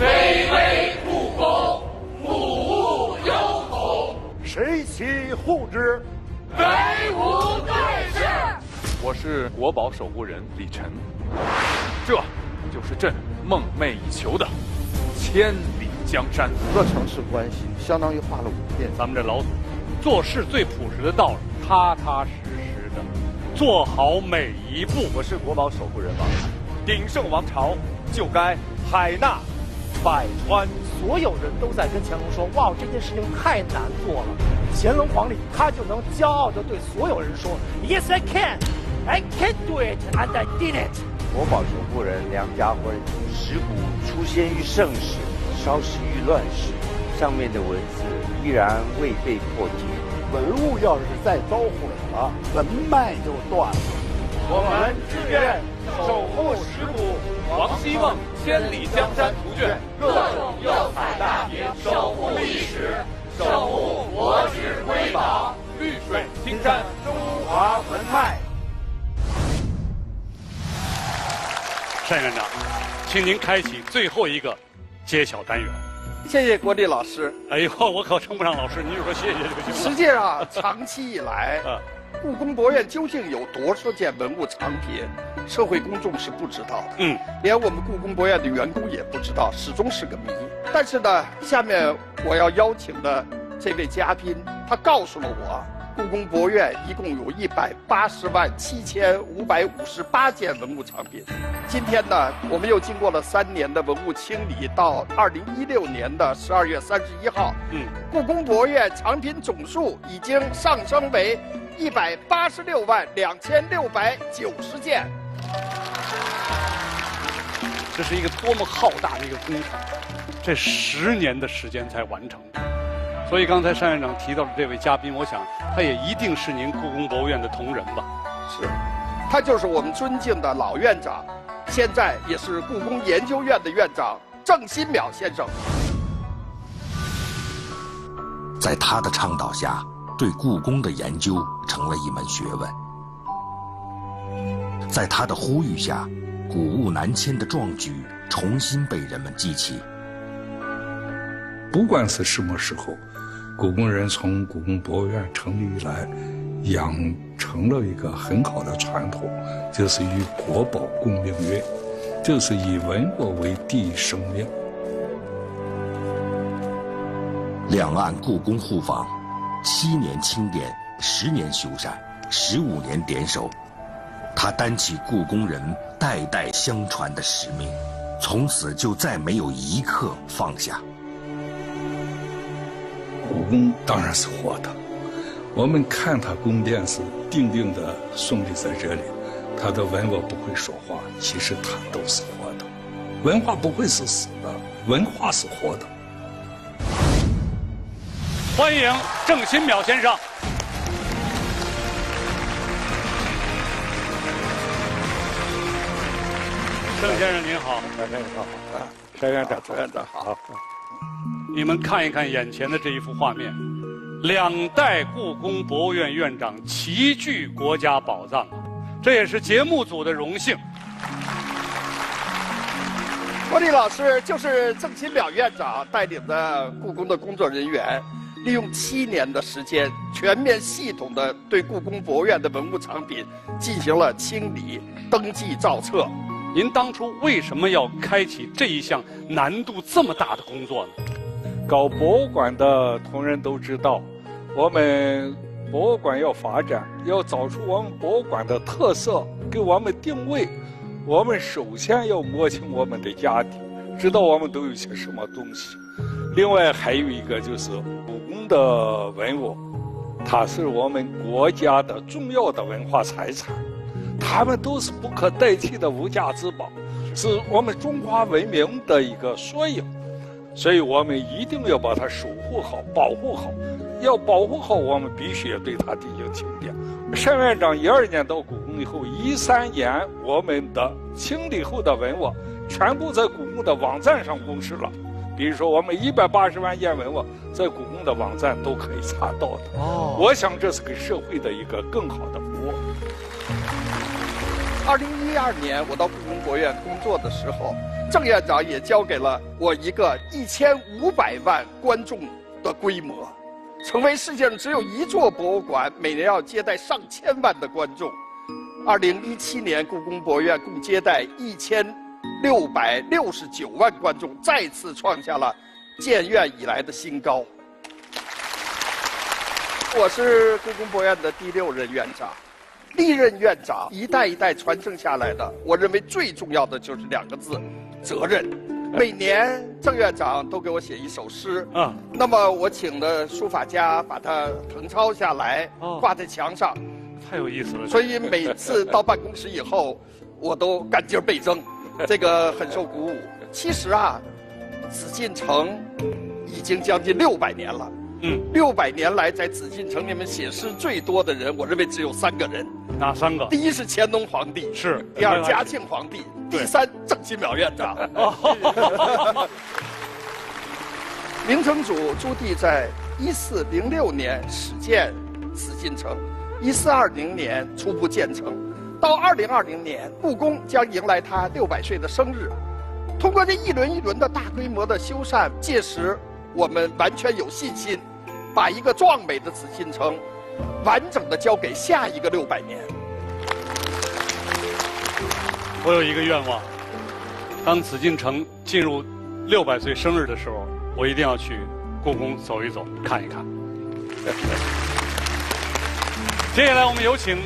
巍巍故宫，母无忧恐，谁其护之？北无对视。我是国宝守护人李晨，这就是朕梦寐以求的千里江山。各城市关系相当于画了5遍。咱们这老祖做事最朴实的道理，踏踏实实的做好每一步。我是国宝守护人王凯，鼎盛王朝就该海纳百川。所有人都在跟乾隆说：“哇，这件事情太难做了。”乾隆皇帝他就能骄傲地对所有人说 ：“Yes, I can, I can do it, and I did it。”国宝守护人梁家辉，石鼓出现于盛世，烧失于乱世，上面的文字依然未被破解。文物要是再遭毁了，文脉就断了。我们志愿守护石鼓，王希孟《千里江山图卷》，各种釉彩大屏，守护历史，守护国之瑰宝，绿水青山，中华文脉。单院长，请您开启最后一个揭晓单元。谢谢国立老师。哎呦，我可称不上老师，您就说谢谢就行了。实际上，长期以来，故宫博物院究竟有多少件文物藏品，社会公众是不知道的。连我们故宫博物院的员工也不知道，始终是个谜。但是呢，下面我要邀请的这位嘉宾，他告诉了我，故宫博物院一共有1807558件文物藏品。今天呢，我们又经过了3年的文物清理，到2016年的12月31号，故宫博物院藏品总数已经上升为1862690件。这是一个多么浩大的一个工程，这10年的时间才完成的。所以刚才单院长提到的这位嘉宾，我想他也一定是您故宫博物院的同仁吧？是，他就是我们尊敬的老院长，现在也是故宫研究院的院长郑新淼先生。在他的倡导下，对故宫的研究成了一门学问。在他的呼吁下，古物南迁的壮举重新被人们记起。不管是什么时候，故宫人从故宫博物院成立以来，养成了一个很好的传统，就是与国宝共命运，就是以文物为第一生命。两岸故宫互访，7年清点，10年修缮，15年点手，他担起故宫人代代相传的使命，从此就再没有一刻放下。故宫当然是活的。我们看它宫殿是定定的耸立在这里，它的文物不会说话，其实它都是活的。文化不会是死的，文化是活的。欢迎郑新淼先生。郑先生您好，郑先生好，郑院长，郑院长好。你们看一看眼前的这一幅画面，2代故宫博物院院长齐聚国家宝藏，这也是节目组的荣幸。郭丽老师就是郑新淼院长带领的故宫的工作人员，利用7年的时间，全面系统的对故宫博物院的文物藏品进行了清理、登记造册。您当初为什么要开启这一项难度这么大的工作呢？搞博物馆的同仁都知道，我们博物馆要发展，要找出我们博物馆的特色，给我们定位。我们首先要摸清我们的家底，知道我们都有些什么东西。另外还有一个就是故宫的文物，它是我们国家的重要的文化财产。他们都是不可代替的无价之宝，是我们中华文明的一个缩影，所以我们一定要把它守护好、保护好。要保护好，我们必须要对它进行清点。单院长12年到故宫以后，13年我们的清理后的文物全部在故宫的网站上公示了。比如说，我们180万件文物在故宫的网站都可以查到的。我想这是给社会的一个更好的服务。2012年我到故宫博物院工作的时候，郑院长也交给了我一个1500万观众的规模，成为世界上只有一座博物馆每年要接待上千万的观众。2017年，故宫博物院共接待1669万观众，再次创下了建院以来的新高。我是故宫博物院的第6任院长。历任院长一代一代传承下来的，我认为最重要的就是2个字：责任。每年郑院长都给我写一首诗，那么我请的书法家把它誊抄下来，挂在墙上，太有意思了。所以每次到办公室以后，我都干劲儿倍增，这个很受鼓舞。其实啊，紫禁城已经将近600年了。600年来，在紫禁城里面写诗最多的人，我认为只有3个人。哪3个？第一是乾隆皇帝，是；第2嘉庆皇帝，第3郑新淼院长。明成祖朱棣在1406年始建紫禁城，1420年初步建成，到2020年，故宫将迎来它600岁的生日。通过这一轮一轮的大规模的修缮，届时我们完全有信心，把一个壮美的紫禁城完整的交给下一个600年。我有一个愿望，当紫禁城进入600岁生日的时候，我一定要去故宫走一走，看一看。接下来我们有请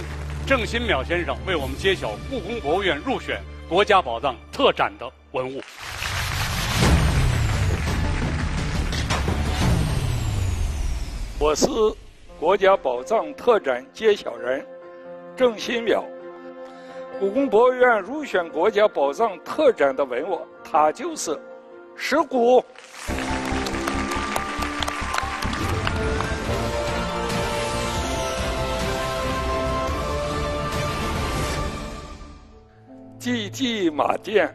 郑新淼先生为我们揭晓故宫博物院入选国家宝藏特展的文物。我是国家宝藏特展揭晓人郑新淼。故宫博物院入选国家宝藏特展的文物，它就是石鼓。季季马殿，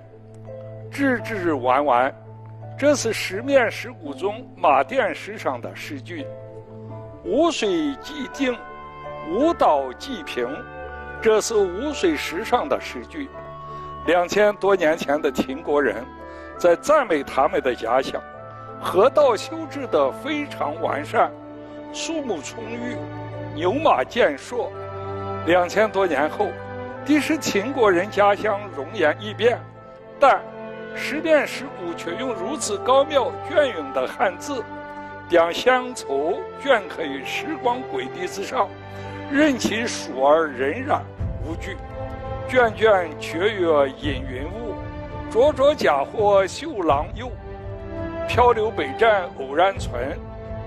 质质完完，这是石面石鼓中马殿石上的诗句。无水既定，无岛既平，这是无水石上的诗句。2000多年前的秦国人在赞美他们的家乡，河道修治得非常完善，树木充裕，牛马健硕。2000多年后，的是秦国人家乡容颜异变，但石面石鼓却用如此高妙隽永的汉字，将乡愁镌刻于时光轨迹之上，任其数而荏苒无惧。卷卷雀跃引云雾，灼灼甲惑绣郎釉。漂流北站偶然存，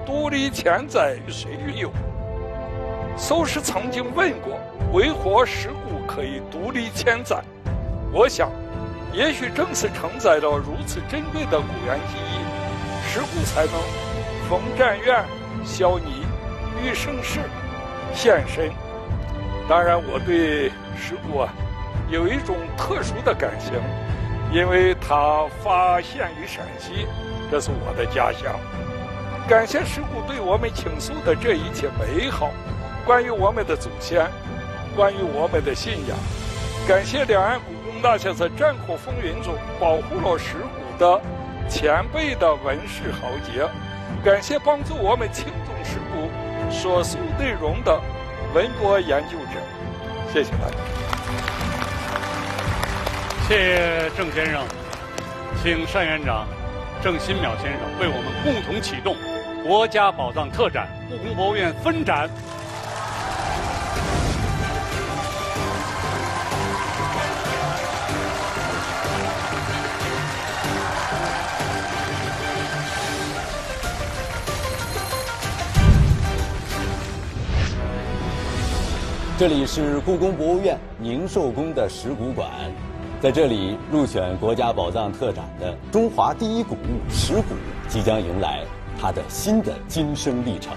独立千载谁与有？苏轼曾经问过，为何石鼓可以独立千载？我想，也许正是承载了如此珍贵的古元记忆，石鼓才能封战院、消弭、与盛世、献身。当然，我对石鼓有一种特殊的感情，因为它发现于陕西，这是我的家乡。感谢石鼓对我们倾诉的这一切美好，关于我们的祖先，关于我们的信仰。感谢两岸故宫大学在战火风云中保护了石鼓的前辈的文士豪杰，感谢帮助我们轻重石鼓所述内容的文博研究者。谢谢大家。谢谢郑先生，请单院长郑新淼先生为我们共同启动国家宝藏特展故宫博物院分展。这里是故宫博物院宁寿宫的石鼓馆，在这里入选国家宝藏特展的中华第一古物石鼓即将迎来它的新的今生历程。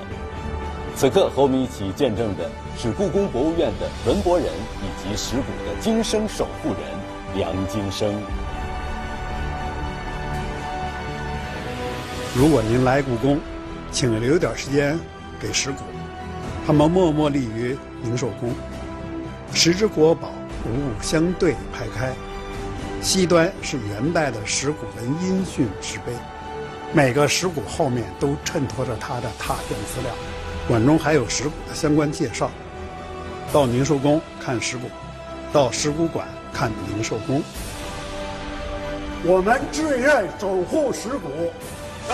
此刻和我们一起见证的是故宫博物院的文博人以及石鼓的今生守护人梁金生。如果您来故宫，请留点时间给石鼓，他们默默立于宁寿宫，十只国宝古物相对排开，西端是元代的石鼓文音训石碑，每个石鼓后面都衬托着它的拓片资料，馆中还有石鼓的相关介绍。到宁寿宫看石鼓，到石鼓馆看宁寿宫。我们志愿守护石鼓，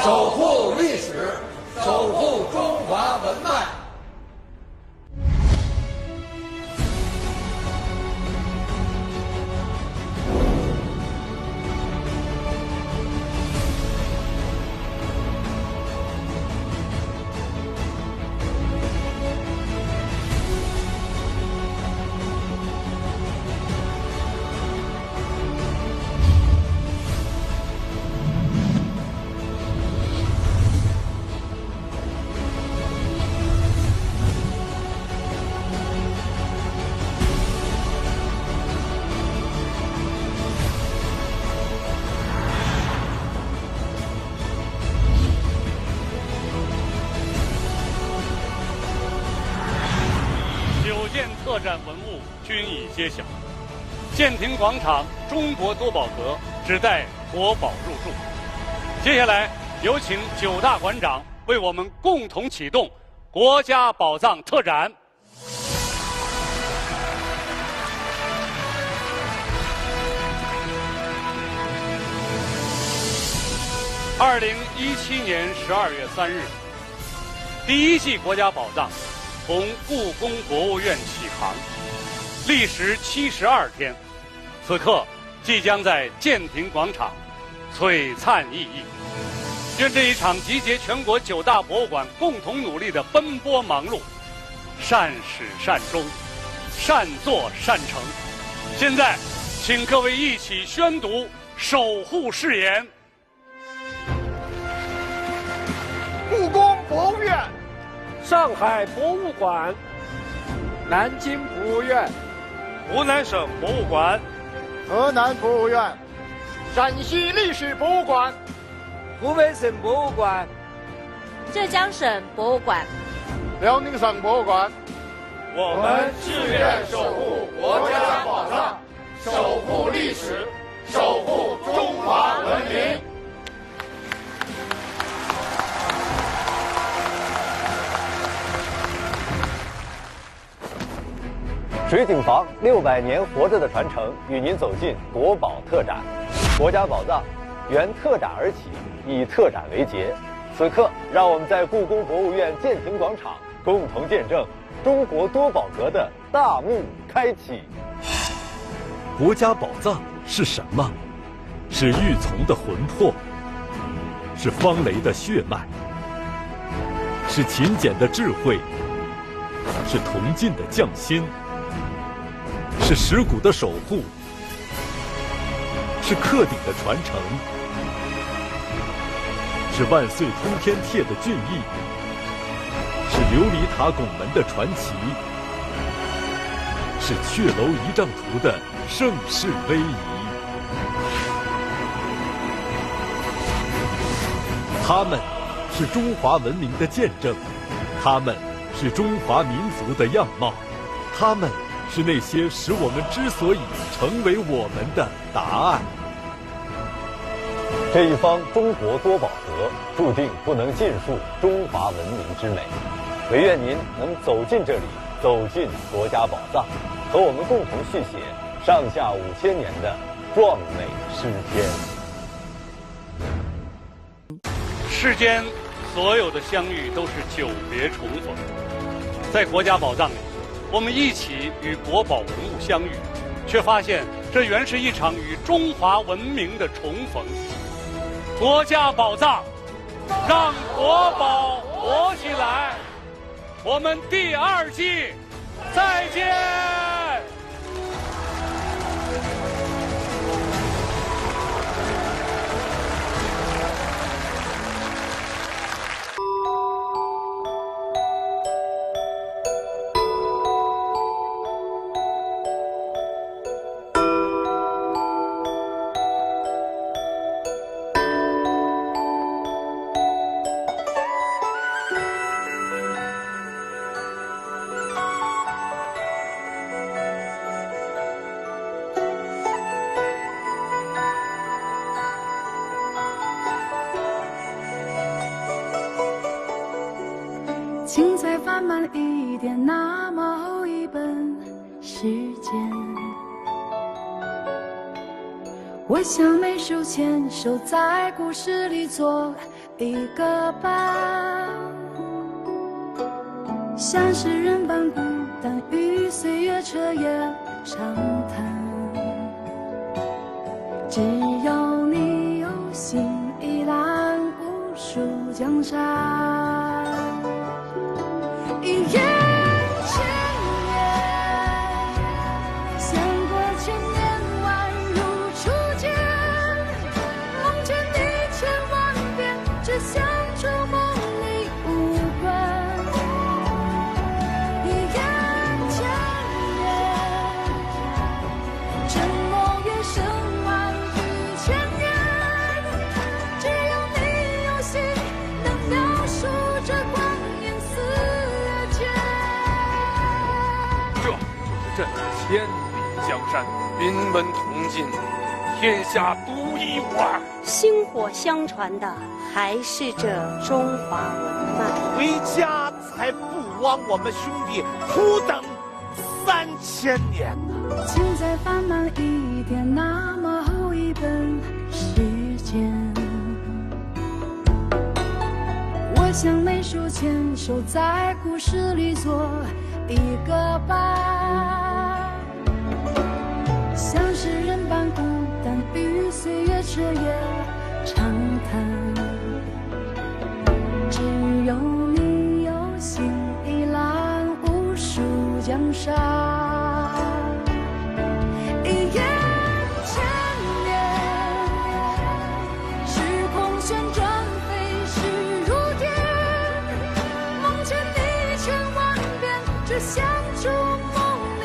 守护历史，守护中华文脉。特展文物均已揭晓，建亭广场中国多宝阁只待国宝入驻。接下来有请9大馆长为我们共同启动国家宝藏特展。2017年12月3日，第1季国家宝藏从故宫博物院启航，历时72天，此刻即将在建亭广场璀璨熠熠。愿这一场集结全国9大博物馆共同努力的奔波忙碌，善始善终，善作善成。现在，请各位一起宣读守护誓言。故宫博物院、上海博物馆、南京博物院、湖南省博物馆、河南博物院、陕西历史博物馆、湖北省博物馆、浙江省博物馆、辽宁省博物馆。我们志愿守护国家宝藏，守护历史，守护中华文明。水井坊600年活着的传承，与您走进国宝特展。国家宝藏缘特展而起，以特展为节。此刻，让我们在故宫博物院建亭广场共同见证中国多宝阁的大幕开启。国家宝藏是什么？是玉琮的魂魄，是方雷的血脉，是勤俭的智慧，是铜镜的匠心，是石鼓的守护，是刻鼎的传承，是万岁通天帖的俊逸，是琉璃塔拱门的传奇，是阙楼仪仗图的盛世威仪。他们是中华文明的见证，他们是中华民族的样貌，他们是那些使我们之所以成为我们的答案。这一方中国多宝阁，注定不能尽述中华文明之美。唯愿您能走进这里，走进国家宝藏，和我们共同续写上下5000年的壮美诗篇。世间所有的相遇都是久别重逢，在国家宝藏里，我们一起与国宝文物相遇，却发现这原是一场与中华文明的重逢。国家宝藏，让国宝活起来！我们第2季再见。请再翻慢一点，那么厚一本时间。我想每手牵手在故事里做一个伴，像诗人般孤单，与岁月彻夜长谈。只要你有心，一览无数江山。一眼千年，相隔千年，宛如初见。梦见你千万遍，只想触梦里无关。一眼千年，沉默越深，万语千言。只要你有心，能描述这光阴似这就是千里江山，云门铜镜，天下独一无二。薪火相传的还是这中华文脉。回家才不枉我们兄弟苦等3000年呢。请再翻慢一点，那么厚一本时间。我想每手牵手在故事里做一个伴，像诗人般孤单，与岁月彻夜长谈。只有你有心，一览无数江山。一眼千年，时空旋转，飞逝如电。梦见你千万遍，只想触梦里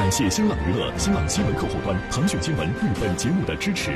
感谢新浪娱乐、新浪新闻客户端、腾讯新闻对本节目的支持。